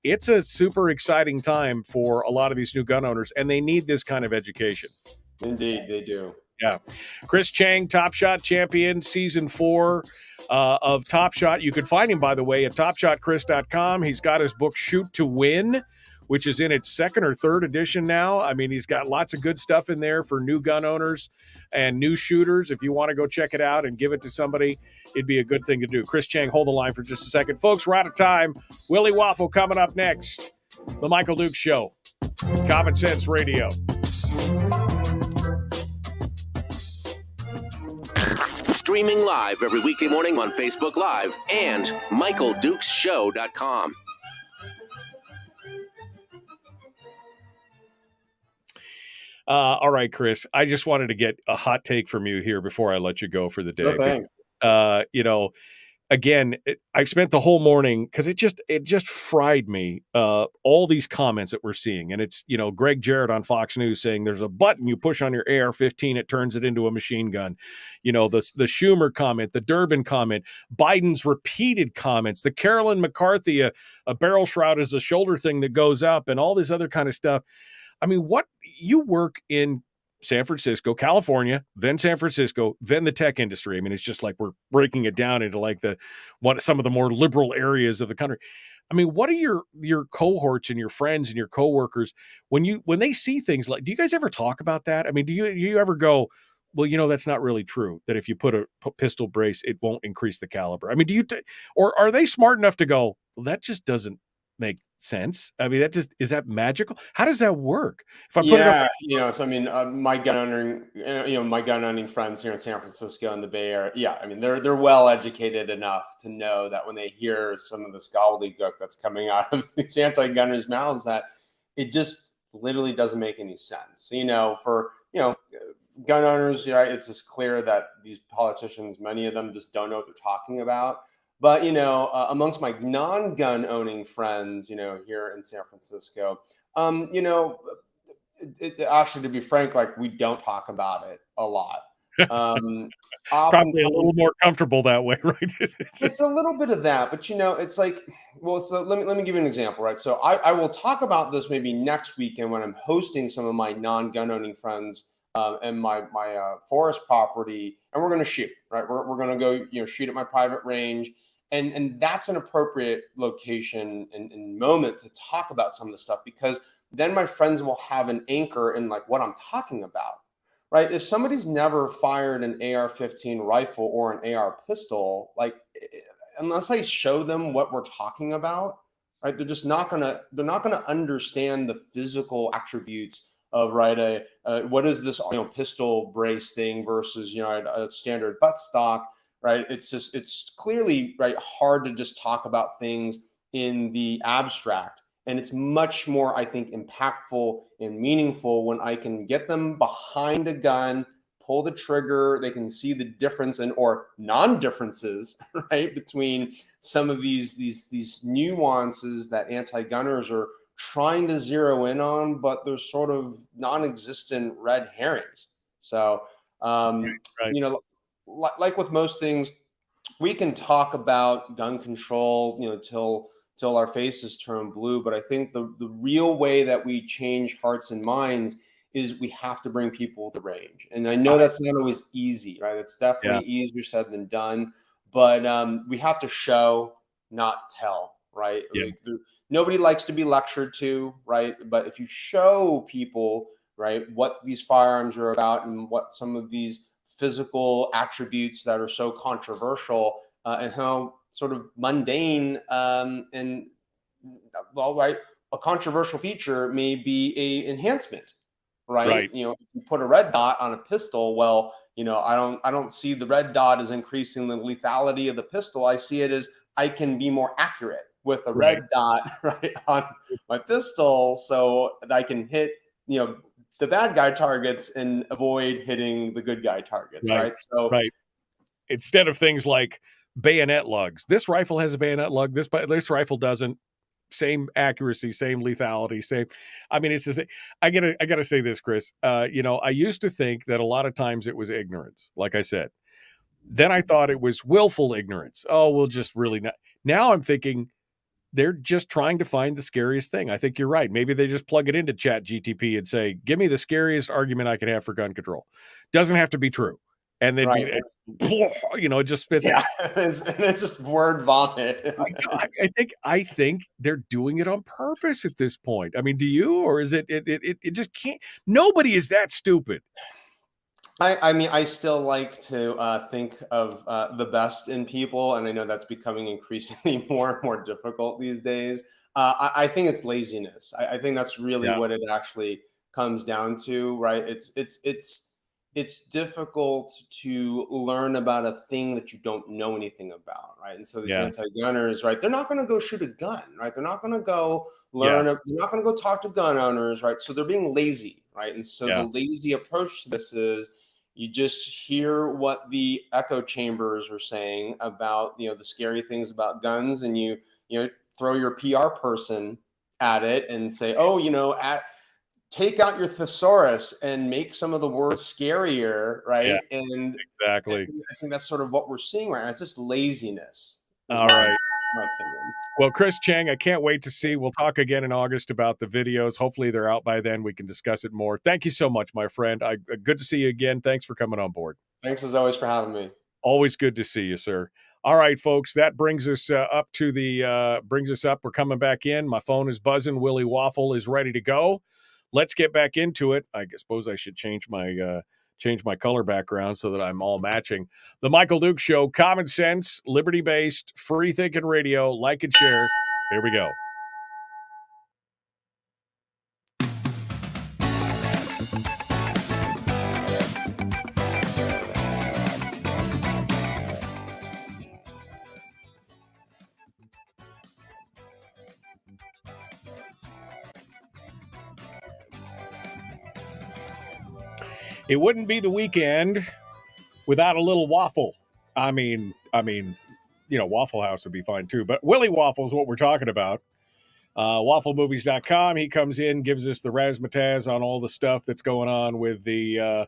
It's a super exciting time for a lot of these new gun owners, and they need this kind of education. Indeed, they do. Yeah. Chris Cheng, Top Shot champion, season 4 of Top Shot. You can find him, by the way, at topshotchris.com. He's got his book, Shoot to Win, which is in its 2nd or 3rd edition now. I mean, he's got lots of good stuff in there for new gun owners and new shooters. If you want to go check it out and give it to somebody, it'd be a good thing to do. Chris Cheng, hold the line for just a second. Folks, we're out of time. Willie Waffle coming up next. The Michael Dukes Show. Common Sense Radio. Streaming live every weekday morning on Facebook Live and MichaelDukesShow.com. All right, Chris, I just wanted to get a hot take from you here before I let you go for the day. No thanks. Again, I've spent the whole morning because it just fried me. All these comments that we're seeing, and it's Greg Jarrett on Fox News saying there's a button you push on your AR-15, it turns it into a machine gun. The Schumer comment, the Durbin comment, Biden's repeated comments, the Carolyn McCarthy, a barrel shroud is a shoulder thing that goes up, and all this other kind of stuff. I mean, what you work in San Francisco, California, then San Francisco, then the tech industry. I mean, it's just like we're breaking it down into like some of the more liberal areas of the country. I mean, what are your cohorts and your friends and your coworkers when they see things like? Do you guys ever talk about that? I mean, do you ever go, well, that's not really true. That if you put a pistol brace, it won't increase the caliber. I mean, or are they smart enough to go, well, that just doesn't make sense? I mean, is that magical? How does that work? If I put my gun owning friends here in San Francisco and the Bay Area, yeah, I mean, they're well educated enough to know that when they hear some of this gobbledygook that's coming out of these anti-gunners' mouths, that it just literally doesn't make any sense. For gun owners, right, it's just clear that these politicians, many of them, just don't know what they're talking about. But, amongst my non-gun owning friends, here in San Francisco, actually, to be frank, like, we don't talk about it a lot. Probably a little more comfortable that way, right? It's a little bit of that, but it's like, so let me give you an example, right? So I will talk about this maybe next weekend when I'm hosting some of my non-gun owning friends and my forest property, and we're going to shoot, right? We're going to go, shoot at my private range. And that's an appropriate location and moment to talk about some of the stuff, because then my friends will have an anchor in like what I'm talking about, right? If somebody's never fired an AR-15 rifle or an AR pistol, like unless I show them what we're talking about, right, they're not gonna understand the physical attributes of what is this pistol brace thing versus a standard buttstock. Right. It's clearly hard to just talk about things in the abstract. And it's much more, I think, impactful and meaningful when I can get them behind a gun, pull the trigger, they can see the difference or non-differences, right, between some of these nuances that anti-gunners are trying to zero in on, but they're sort of non-existent red herrings. So, like with most things, we can talk about gun control, till our faces turn blue. But I think the real way that we change hearts and minds is we have to bring people to range. And I know that's not always easy, right? It's definitely easier said than done. But we have to show, not tell, right? Yeah. Like, nobody likes to be lectured to, right? But if you show people, right, what these firearms are about and what some of these physical attributes that are so controversial and how sort of mundane a controversial feature may be a enhancement, right? If you put a red dot on a pistol, well, I don't see the red dot as increasing the lethality of the pistol. I see it as I can be more accurate with a red dot on my pistol, so that I can hit the bad guy targets and avoid hitting the good guy targets, right? So, instead of things like bayonet lugs, this rifle has a bayonet lug, this rifle doesn't. accuracy, same lethality, same. I mean, it's just, I gotta say this, Chris. I used to think that a lot of times it was ignorance, like I said. Then I thought it was willful ignorance. Oh, we'll just really not. Now I'm thinking they're just trying to find the scariest thing. I think you're right. Maybe they just plug it into Chat GTP and say, give me the scariest argument I can have for gun control. Doesn't have to be true. And then, it just spits out. It's just word vomit. I think they're doing it on purpose at this point. I mean, do you, or is it just can't, nobody is that stupid. I mean, I still like to think of the best in people, and I know that's becoming increasingly more and more difficult these days. I think it's laziness. I think that's really what it actually comes down to, right? It's difficult to learn about a thing that you don't know anything about, right? And so these anti-gunners, right? They're not going to go shoot a gun, right? They're not going to go learn. They're not going to go talk to gun owners, right? So they're being lazy, right? And so the lazy approach to this is, you just hear what the echo chambers are saying about, the scary things about guns, and you throw your PR person at it and say, take out your thesaurus and make some of the words scarier, right? Yeah, and exactly. I think that's sort of what we're seeing right now. It's just laziness. All right. My opinion. Well, Chris Cheng, I can't wait to see. We'll talk again in August about the videos. Hopefully they're out by then. We can discuss it more. Thank you so much, my friend. Good to see you again. Thanks for coming on board. Thanks as always for having me. Always good to see you, sir. All right, folks, that brings us up. We're coming back in. My phone is buzzing. Willie Waffle is ready to go. Let's get back into it. I suppose I should change my color background so that I'm all matching. The Michael Dukes Show, common sense, liberty-based, free-thinking radio. Like and share. Here we go. It wouldn't be the weekend without a little waffle. I mean, Waffle House would be fine too, but Willie Waffle is what we're talking about. WaffleMovies.com. He comes in, gives us the razzmatazz on all the stuff that's going on with the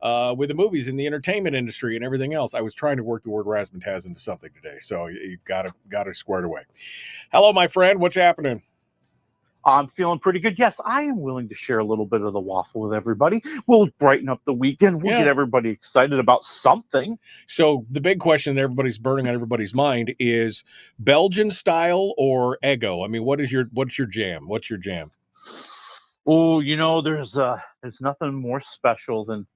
movies in the entertainment industry and everything else. I was trying to work the word razzmatazz into something today, so you got it squared away. Hello, my friend. What's happening? I'm feeling pretty good. Yes, I am willing to share a little bit of the waffle with everybody. We'll brighten up the weekend. We'll get everybody excited about something. So the big question that everybody's burning on everybody's mind is Belgian style or Eggo? I mean, what's your jam? What's your jam? Oh, there's nothing more special than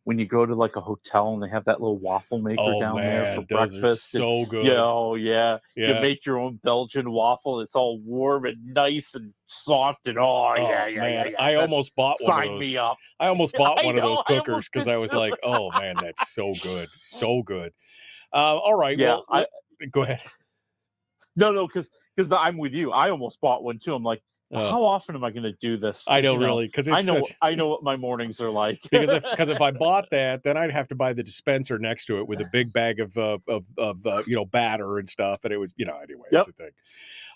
when you go to like a hotel and they have that little waffle maker down there for breakfast. So good. Yeah. You make your own Belgian waffle. It's all warm and nice and soft and yeah. I almost bought one of those. Sign me up. I almost bought one of those cookers because I was like, oh man, that's so good. So good. All right. Yeah, well, go ahead. No, because I'm with you. I almost bought one too. I'm like, how often am I going to do this? I know, really, because I know what my mornings are like. because if I bought that, then I'd have to buy the dispenser next to it with a big bag of batter and stuff, and it was anyway. That's the thing.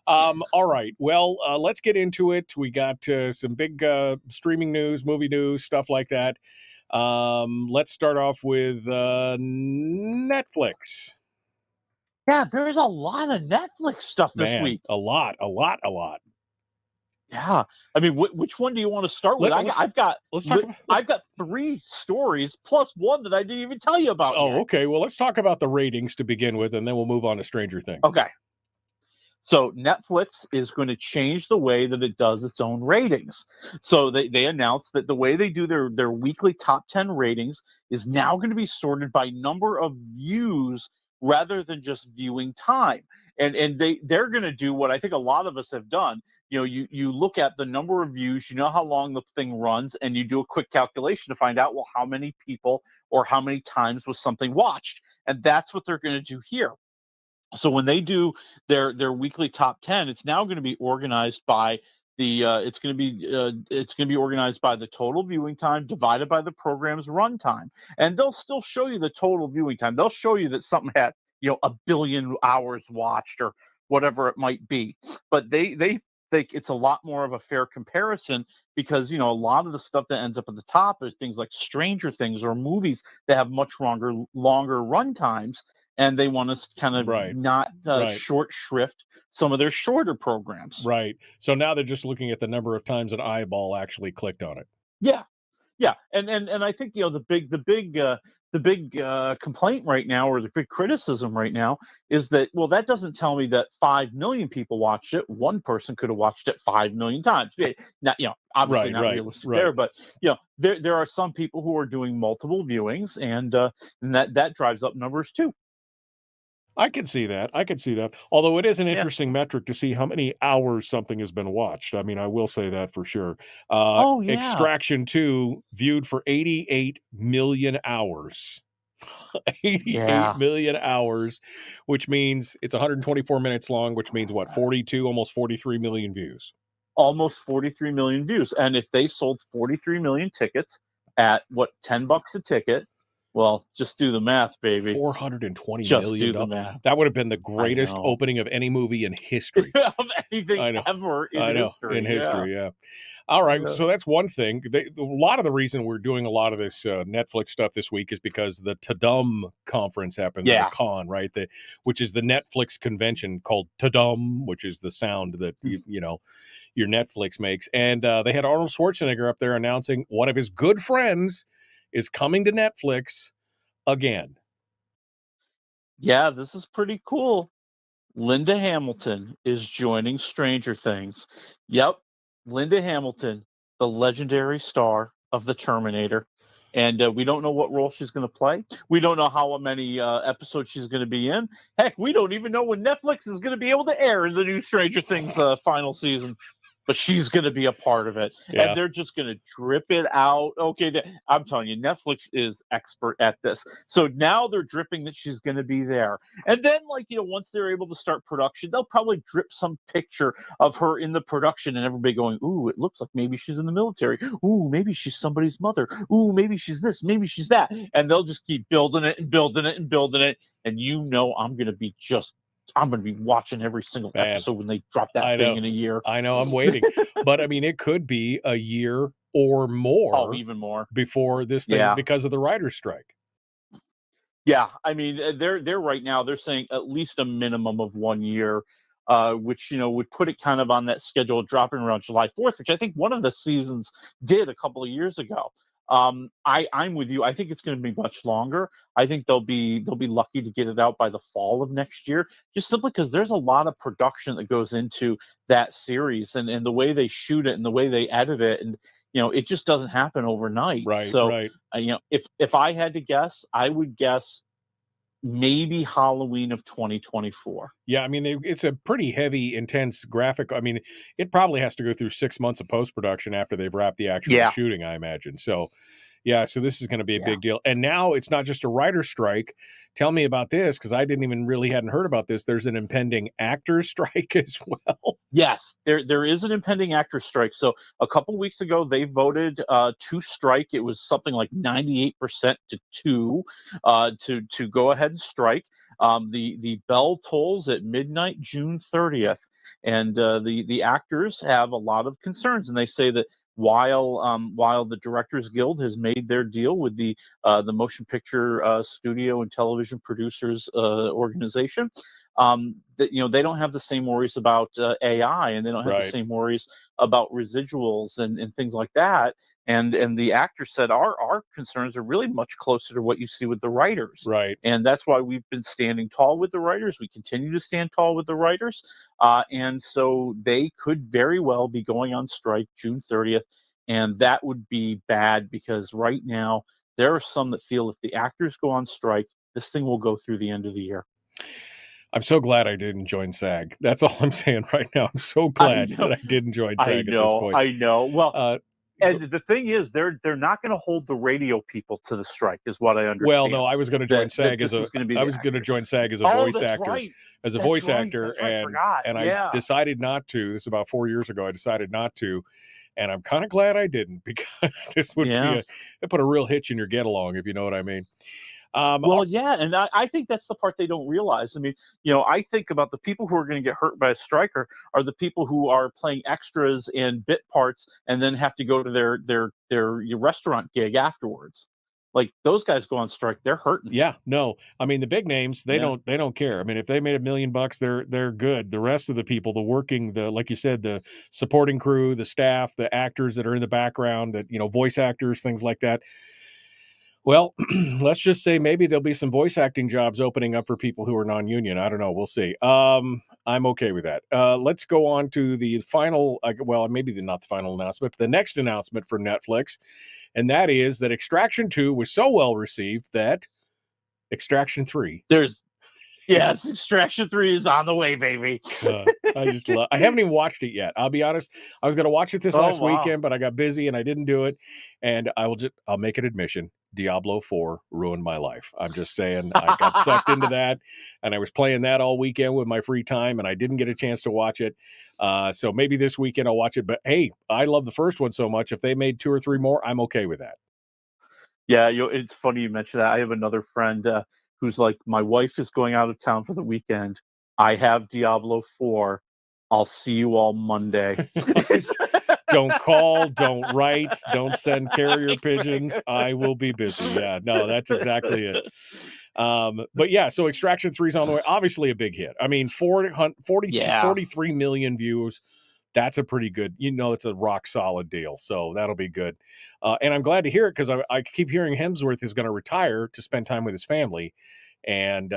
All right, well, let's get into it. We got some big streaming news, movie news, stuff like that. Let's start off with Netflix. Yeah, there's a lot of Netflix stuff this week. A lot. Yeah, I mean, which one do you want to start with? I've got 3 stories plus one that I didn't even tell you about. Oh, okay. Well, let's talk about the ratings to begin with, and then we'll move on to Stranger Things. Okay. So Netflix is going to change the way that it does its own ratings. So they announced that the way they do their weekly top 10 ratings is now going to be sorted by number of views rather than just viewing time. And they're going to do what I think a lot of us have done. You look at the number of views, you know how long the thing runs, and you do a quick calculation to find out, well, how many people or how many times was something watched. And that's what they're going to do here. So when they do their weekly top 10, it's now going to be organized by it's going to be organized by the total viewing time divided by the program's runtime. And they'll still show you the total viewing time. They'll show you that something had 1 billion hours watched or whatever it might be. But they think it's a lot more of a fair comparison because, a lot of the stuff that ends up at the top is things like Stranger Things or movies that have much longer run times, and they want to kind of not short shrift some of their shorter programs. Right. So now they're just looking at the number of times an eyeball actually clicked on it. Yeah. Yeah, and I think the big complaint right now, or the big criticism right now, is that, well, that doesn't tell me that 5 million people watched it. One person could have watched it 5 million times. Not, obviously not realistic there, but there are some people who are doing multiple viewings, and that drives up numbers too. I can see that. Although it is an interesting metric to see how many hours something has been watched. I mean, I will say that for sure. Extraction 2 viewed for 88 million hours. 88 million hours, which means it's 124 minutes long, which means what, 42, almost 43 million views. Almost 43 million views. And if they sold 43 million tickets at what, $10 a ticket, well, just do the math, baby. $420 just million. do the math. That would have been the greatest opening of any movie in history. Of anything ever in history. In history, yeah. All right, so that's one thing. A lot of the reason we're doing a lot of this Netflix stuff this week is because the Tadum conference happened, the con, right? Which is the Netflix convention called Tadum, which is the sound that your Netflix makes. And they had Arnold Schwarzenegger up there announcing one of his good friends is coming to Netflix again. Yeah, this is pretty cool. Linda Hamilton is joining Stranger Things. Yep, Linda Hamilton, the legendary star of The Terminator. And we don't know what role she's going to play. We don't know how many episodes she's going to be in. Heck, we don't even know when Netflix is going to be able to air the new Stranger Things final season. But she's going to be a part of it. Yeah. And they're just going to drip it out. Okay, I'm telling you, Netflix is expert at this. So now they're dripping that she's going to be there. And then, once they're able to start production, they'll probably drip some picture of her in the production and everybody going, ooh, it looks like maybe she's in the military. Ooh, maybe she's somebody's mother. Ooh, maybe she's this. Maybe she's that. And they'll just keep building it and building it and building it. And I'm going to be watching every single episode when they drop that thing in a year. I know, I'm waiting. But I mean, it could be a year or more. Oh, even more. Before this thing, because of the writer's strike. Yeah, I mean, they're right now, they're saying at least a minimum of 1 year, which, would put it kind of on that schedule, dropping around July 4th, which I think one of the seasons did a couple of years ago. I'm with you. I think it's going to be much longer. I think they'll be lucky to get it out by the fall of next year, just simply because there's a lot of production that goes into that series and the way they shoot it and the way they edit it, and it just doesn't happen overnight. Right. So, right. If I had to guess, I would guess maybe Halloween of 2024. Yeah, I mean, it's a pretty heavy, intense graphic. I mean, it probably has to go through 6 months of post-production after they've wrapped the actual shooting, I imagine. So, so this is going to be a big deal. And now it's not just a writer's strike. Tell me about this, because I hadn't heard about this. There's an impending actor's strike as well. Yes, there is an impending actor's strike. So a couple weeks ago, they voted to strike. It was something like 98% to 2 to go ahead and strike. The bell tolls at midnight, June 30th, and the actors have a lot of concerns, and they say that while the Directors Guild has made their deal with the Motion Picture Studio and Television Producers Organization, that they don't have the same worries about AI, and they don't have the same worries about residuals and things like that. And the actor said our concerns are really much closer to what you see with the writers. Right. And that's why we've been standing tall with the writers. We continue to stand tall with the writers. And so they could very well be going on strike June 30th. And that would be bad, because right now there are some that feel if the actors go on strike, this thing will go through the end of the year. I'm so glad I didn't join SAG. That's all I'm saying right now. I'm so glad that I didn't join SAG at this point. I know. Well, and the thing is, they're not going to hold the radio people to the strike, is what I understand. Well, no, I was going to join SAG as a voice actor, right. as a That's voice right. actor, That's right. and I decided not to. This is about 4 years ago. I decided not to, and I'm kind of glad I didn't, because this would be it put a real hitch in your get along, if you know what I mean. Well, yeah, and I think that's the part they don't realize. I mean, I think about the people who are going to get hurt by a striker are the people who are playing extras and bit parts and then have to go to their restaurant gig afterwards. Like those guys go on strike, they're hurting. Yeah, no. I mean, the big names, they Yeah. don't care. I mean, if they made $1 million, they're good. The rest of the people, like you said, the supporting crew, the staff, the actors that are in the background, that voice actors, things like that. Well, let's just say maybe there'll be some voice acting jobs opening up for people who are non-union. I don't know. We'll see. I'm okay with that. Let's go on to the final, maybe not the final announcement, but the next announcement for Netflix. And that is that Extraction 2 was so well received that Extraction 3. Yes, Extraction 3 is on the way, baby. I haven't even watched it yet. I'll be honest. I was going to watch it this last weekend, but I got busy and I didn't do it. And I'll make an admission. Diablo 4 ruined my life. I'm just saying, I got sucked into that, and I was playing that all weekend with my free time, and I didn't get a chance to watch it. So maybe this weekend I'll watch it. But hey, I love the first one so much. If they made 2 or 3 more, I'm okay with that. Yeah, it's funny you mentioned that. I have another friend who's like, my wife is going out of town for the weekend. I have Diablo 4. I'll see you all Monday. Don't call, don't write, don't send carrier pigeons. I will be busy. Yeah, no, that's exactly it. But yeah, so Extraction 3 is on the way. Obviously a big hit. I mean, 43 million views. That's a pretty good, it's a rock solid deal. So that'll be good. And I'm glad to hear it because I keep hearing Hemsworth is going to retire to spend time with his family. And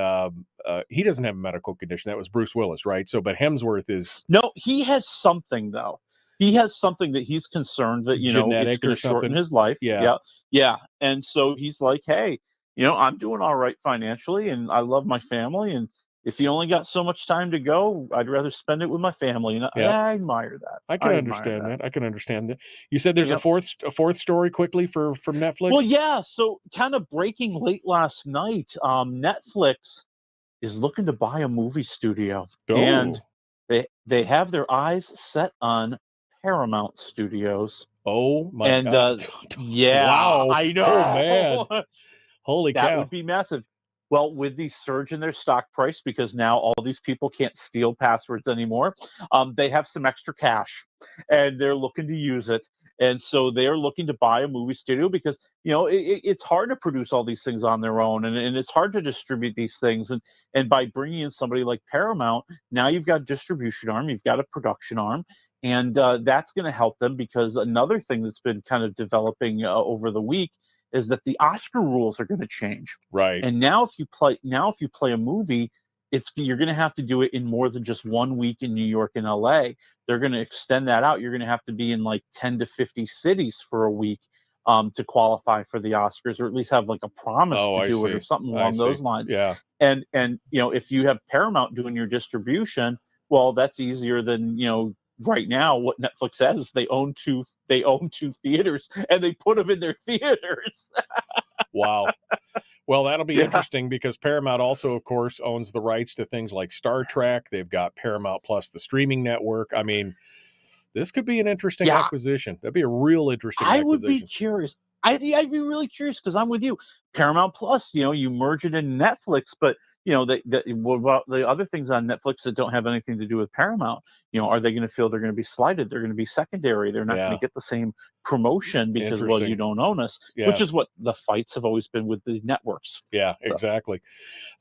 he doesn't have a medical condition. That was Bruce Willis, right? So, but Hemsworth is... No, he has something, though. He has something that he's concerned that, genetic it's going to shorten something. his life. Yeah. Yeah. And so he's like, hey, I'm doing all right financially and I love my family. And if you only got so much time to go, I'd rather spend it with my family. And I admire that. I can understand that. I can understand that. You said there's a fourth story quickly from Netflix? Well, yeah. So kind of breaking late last night, Netflix is looking to buy a movie studio. Oh. And they have their eyes set on Paramount Studios. Oh my God. Yeah, wow. I know. Oh man. Holy cow. That would be massive. Well, with the surge in their stock price, because now all these people can't steal passwords anymore, they have some extra cash and they're looking to use it. And so they're looking to buy a movie studio because, it's hard to produce all these things on their own and it's hard to distribute these things. And by bringing in somebody like Paramount, now you've got a distribution arm, you've got a production arm, and that's going to help them because another thing that's been kind of developing over the week is that the Oscar rules are going to change. Right. And now if you play a movie, you're going to have to do it in more than just 1 week in New York and LA. They're going to extend that out. You're going to have to be in like 10 to 50 cities for a week to qualify for the Oscars, or at least have like a promise to do it or something along those lines. Yeah. And if you have Paramount doing your distribution, well, that's easier than, right now what Netflix says is they own two theaters and they put them in their theaters. Wow. Well, that'll be interesting because Paramount also, of course, owns the rights to things like Star Trek. They've got Paramount Plus, the streaming network. I mean, this could be an interesting acquisition. That'd be a real interesting acquisition. I would be curious. I'd be really curious because I'm with you. Paramount Plus, you merge it in Netflix, but what about the other things on Netflix that don't have anything to do with Paramount? Are they going to feel they're going to be slighted? They're going to be secondary. They're not going to get the same promotion because, well, you don't own us, which is what the fights have always been with the networks. Yeah, exactly.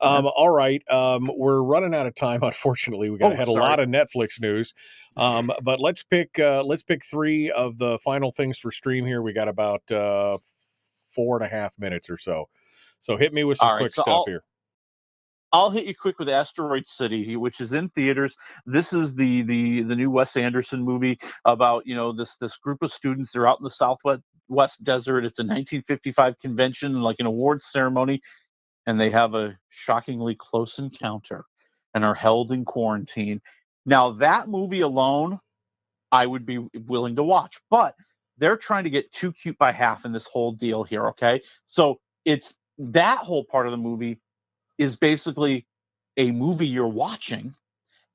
All right. We're running out of time. Unfortunately, we had a lot of Netflix news. But let's pick 3 of the final things for stream here. We got about 4.5 minutes or so. So hit me with some quick stuff here. I'll hit you quick with Asteroid City, which is in theaters. This is the new Wes Anderson movie about this group of students. They're out in the Southwest desert. It's a 1955 convention, like an awards ceremony, and they have a shockingly close encounter and are held in quarantine. Now that movie alone, I would be willing to watch, but they're trying to get too cute by half in this whole deal here. Okay, so it's that whole part of the movie is basically a movie you're watching,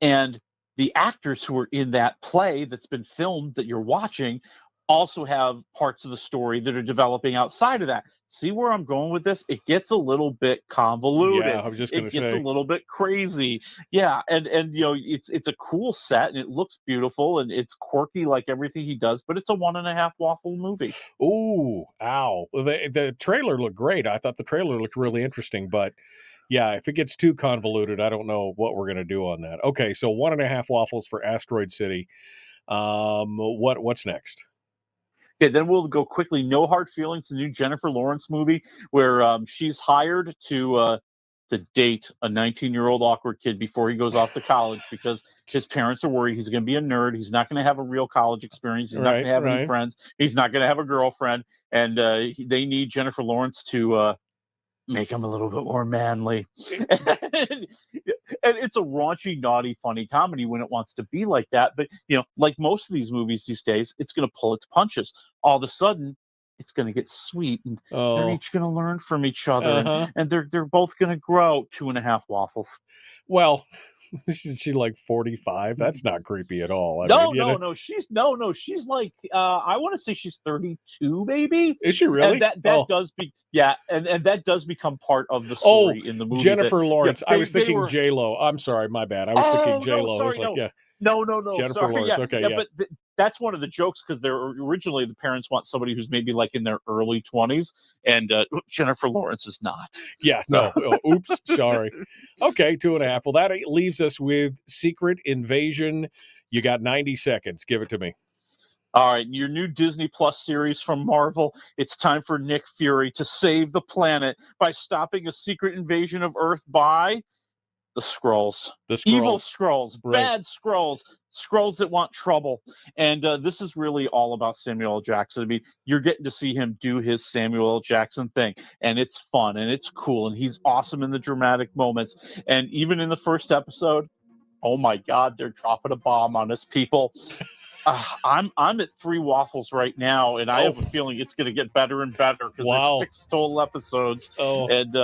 and the actors who are in that play that's been filmed that you're watching also have parts of the story that are developing outside of that. See where I'm going with this? It gets a little bit convoluted. Yeah, I was just going It to gets a say. little bit crazy. Yeah, and it's a cool set and it looks beautiful and it's quirky like everything he does, but it's a 1.5 waffle movie. Ooh, ow. Well, the trailer looked great. I thought the trailer looked really interesting, but yeah, if it gets too convoluted, I don't know what we're going to do on that. Okay, so 1.5 waffles for Asteroid City. What's next? Okay, then we'll go quickly. No Hard Feelings, the new Jennifer Lawrence movie, where she's hired to date a 19-year-old awkward kid before he goes off to college because his parents are worried he's going to be a nerd. He's not going to have a real college experience. He's not going to have any friends. He's not going to have a girlfriend, and they need Jennifer Lawrence to make him a little bit more manly. And it's a raunchy, naughty, funny comedy when it wants to be like that. But, like most of these movies these days, it's going to pull its punches. All of a sudden, it's going to get sweet, and they're each going to learn from each other, and they're both going to grow. 2.5 waffles. Well, isn't she like 45? That's not creepy at all. No, she's like I want to say she's 32, maybe. Is she really? And that does be and that does become part of the story in the movie. Jennifer Lawrence. I was thinking J-Lo. I'm sorry, my bad. I was thinking J-Lo. No, I was like, No. Jennifer Sorry, Lawrence. Okay, yeah. But that's one of the jokes because they're originally the parents want somebody who's maybe like in their early 20s, and Jennifer Lawrence is not. Yeah, no. Oops, sorry. Okay, 2.5. Well, that leaves us with Secret Invasion. You got 90 seconds. Give it to me. All right, your new Disney Plus series from Marvel. It's time for Nick Fury to save the planet by stopping a secret invasion of Earth by the Skrulls. Evil Skrulls, bad Skrulls, Skrulls that want trouble. And this is really all about Samuel L. Jackson. I mean, you're getting to see him do his Samuel L. Jackson thing, and it's fun, and it's cool, and he's awesome in the dramatic moments. And even in the first episode, oh my God, they're dropping a bomb on us, people. I'm at 3 waffles right now, and I have a feeling it's going to get better and better because there's 6 total episodes. And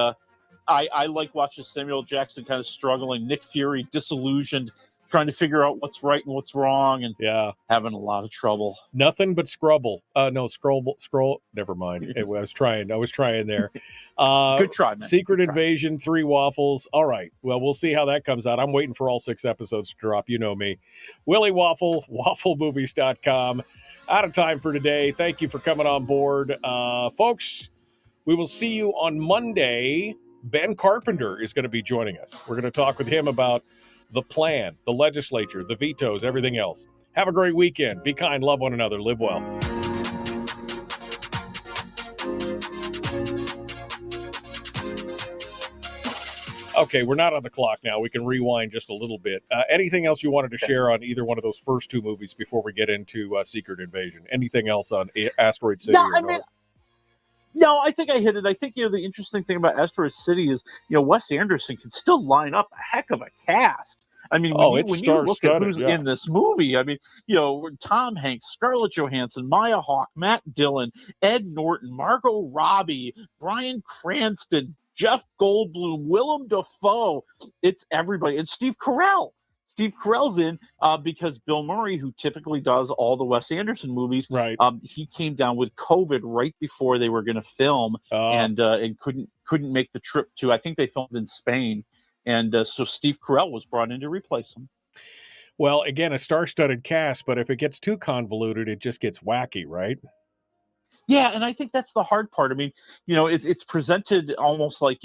I like watching Samuel Jackson kind of struggling, Nick Fury disillusioned, trying to figure out what's right and what's wrong, and having a lot of trouble. Nothing but Scrubble. Scroll. Never mind. I was trying there. Good try, man. Secret Invasion, 3 waffles. All right. Well, we'll see how that comes out. I'm waiting for all 6 episodes to drop. You know me. Willie Waffle, wafflemovies.com. Out of time for today. Thank you for coming on board. Folks, we will see you on Monday. Ben Carpenter is going to be joining us. We're going to talk with him about the plan, the legislature, the vetoes, everything else. Have a great weekend. Be kind, love one another, live well. Okay, we're not on the clock now. We can rewind just a little bit. Anything else you wanted to share on either one of those first 2 movies before we get into Secret Invasion? Anything else on Asteroid City? No, I think I hit it. I think, the interesting thing about Asteroid City is, Wes Anderson can still line up a heck of a cast. I mean, when you look at who's in this movie, I mean, Tom Hanks, Scarlett Johansson, Maya Hawke, Matt Dillon, Ed Norton, Margot Robbie, Bryan Cranston, Jeff Goldblum, Willem Dafoe. It's everybody. And Steve Carell. Steve Carell's in because Bill Murray, who typically does all the Wes Anderson movies, he came down with COVID right before they were going to film and couldn't make the trip to. I think they filmed in Spain, and so Steve Carell was brought in to replace him. Well, again, a star-studded cast, but if it gets too convoluted, it just gets wacky, right? Yeah, and I think that's the hard part. I mean, it's presented almost like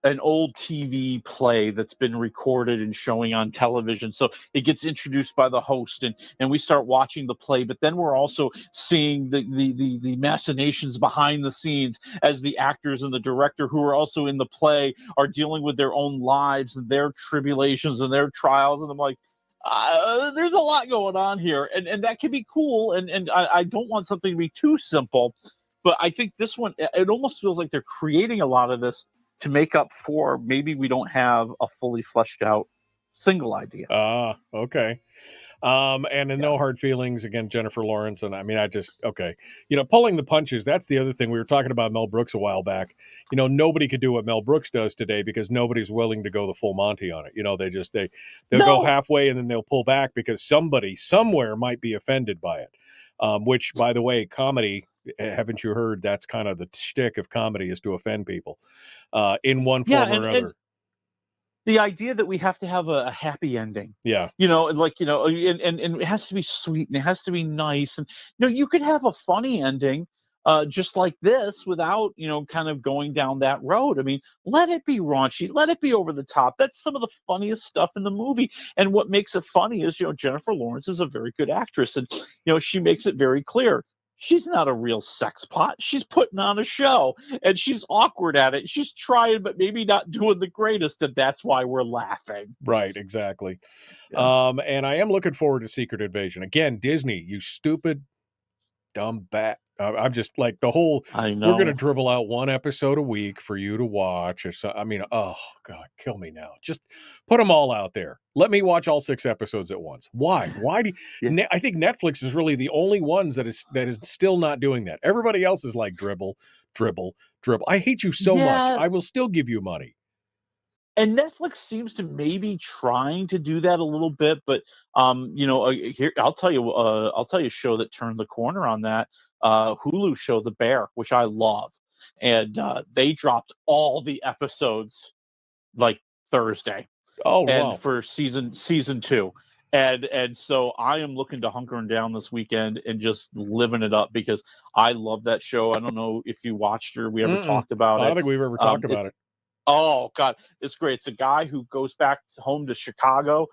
an old TV play that's been recorded and showing on television. So it gets introduced by the host and we start watching the play, but then we're also seeing the machinations behind the scenes as the actors and the director who are also in the play are dealing with their own lives and their tribulations and their trials. And I'm like, there's a lot going on here, and that can be cool. And I don't want something to be too simple, but I think this one, it almost feels like they're creating a lot of this to make up for maybe we don't have a fully fleshed out single idea. Okay. And No Hard Feelings, again, Jennifer Lawrence. And I mean, okay. Pulling the punches, that's the other thing. We were talking about Mel Brooks a while back. Nobody could do what Mel Brooks does today because nobody's willing to go the full Monty on it. They'll go halfway and then they'll pull back because somebody somewhere might be offended by it. Which, by the way, comedy, haven't you heard, that's kind of the shtick of comedy, is to offend people in one form or another. The idea that we have to have a happy ending, Yeah. and it has to be sweet and it has to be nice. And, you could have a funny ending just like this without, kind of going down that road. I mean, let it be raunchy. Let it be over the top. That's some of the funniest stuff in the movie. And what makes it funny is, Jennifer Lawrence is a very good actress. And, she makes it very clear. She's not a real sex pot. She's putting on a show, and she's awkward at it. She's trying, but maybe not doing the greatest, and that's why we're laughing. Right, exactly. Yeah. And I am looking forward to Secret Invasion. Again, Disney, you stupid, dumb bat. I'm just like the whole, I know. we're going to dribble out one episode a week for you to watch. Or so, I mean, oh, God, kill me now. Just put them all out there. Let me watch all 6 episodes at once. Why? Why do you, I think Netflix is really the only ones that is still not doing that. Everybody else is like dribble, dribble, dribble. I hate you so much. I will still give you money. And Netflix seems to maybe trying to do that a little bit, but here I'll tell you a show that turned the corner on that. Hulu show The Bear, which I love, and they dropped all the episodes like Thursday. Oh, and wow. for season 2. And so I am looking to hunkering down this weekend and just living it up because I love that show. I don't know if you watched or we ever talked about it. I don't think we've ever talked about it. Oh God, it's great. It's a guy who goes back home to Chicago.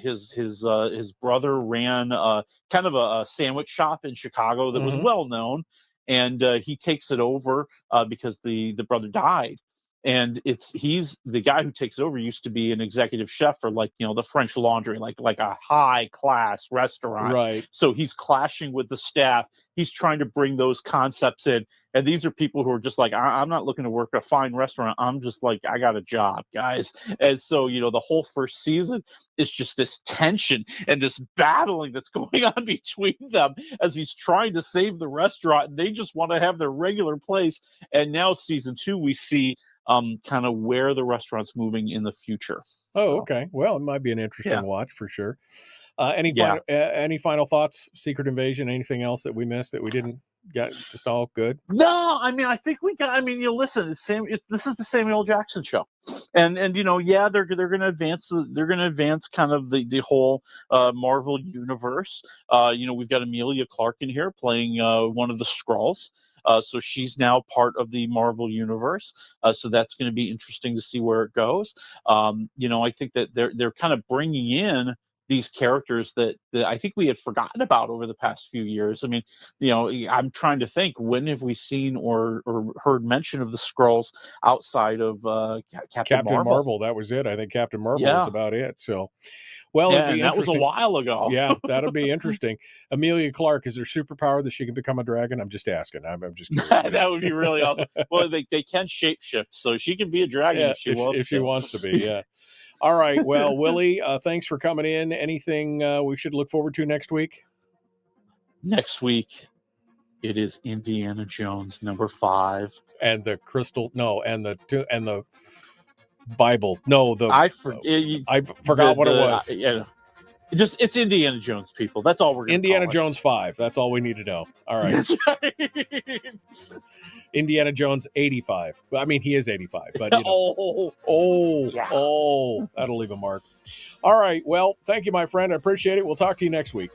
His brother ran kind of a sandwich shop in Chicago that was well known, and he takes it over because the brother died. And he's the guy who takes it over used to be an executive chef for the French Laundry, like a high class restaurant. Right. So he's clashing with the staff. He's trying to bring those concepts in. And these are people who are just like, I'm not looking to work a fine restaurant. I'm just like, I got a job, guys. And so, the whole first season is just this tension and this battling that's going on between them as he's trying to save the restaurant. And they just want to have their regular place. And now season 2, we see kind of where the restaurant's moving in the future. Oh, okay. Well, it might be an interesting watch for sure. Any final thoughts? Secret Invasion? Anything else that we missed that we didn't get? Just all good? No, I mean, I think we got. I mean, listen, this is the Samuel Jackson show, and they're going to advance. They're going to advance kind of the whole Marvel universe. We've got Emilia Clarke in here playing one of the Skrulls. So she's now part of the Marvel universe. So that's going to be interesting to see where it goes. I think that they're kind of bringing in these characters that I think we had forgotten about over the past few years. I mean, I'm trying to think, when have we seen or heard mention of the Skrulls outside of Captain Marvel? That was it. I think Captain Marvel was about it. So, well, it'd be that was a interesting. while ago. Yeah, that'll be interesting. Emilia Clarke, is her superpower that she can become a dragon? I'm just asking. I'm just curious. That would be really awesome. Well, they can shapeshift, so she can be a dragon if she wants to be. Yeah. All right. Well, Willie, thanks for coming in. Anything we should look forward to next week? Next week, it is Indiana Jones #5 and the crystal. No, and the Bible. No, I forgot what it was. It's Indiana Jones, people. That's all we're going to Indiana Jones 5. That's all we need to know. All right. That's right. Indiana Jones 85. I mean, he is 85, but that'll leave a mark. All right. Well, thank you, my friend. I appreciate it. We'll talk to you next week.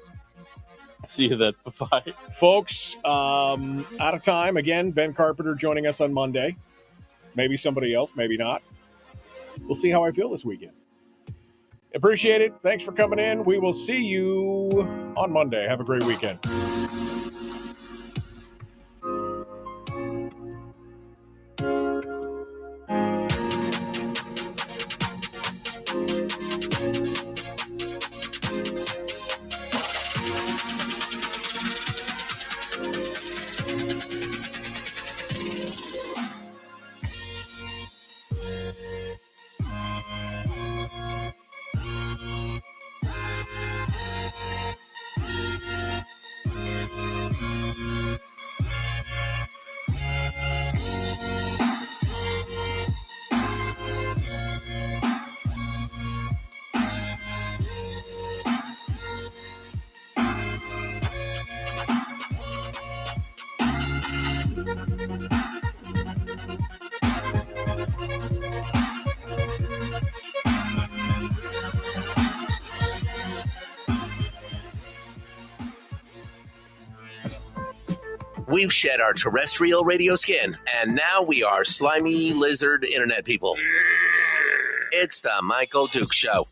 See you then. Bye-bye. Folks, out of time. Again, Ben Carpenter joining us on Monday. Maybe somebody else, maybe not. We'll see how I feel this weekend. Appreciate it. Thanks for coming in. We will see you on Monday. Have a great weekend. We've shed our terrestrial radio skin, and now we are slimy lizard internet people. It's the Michael Dukes Show.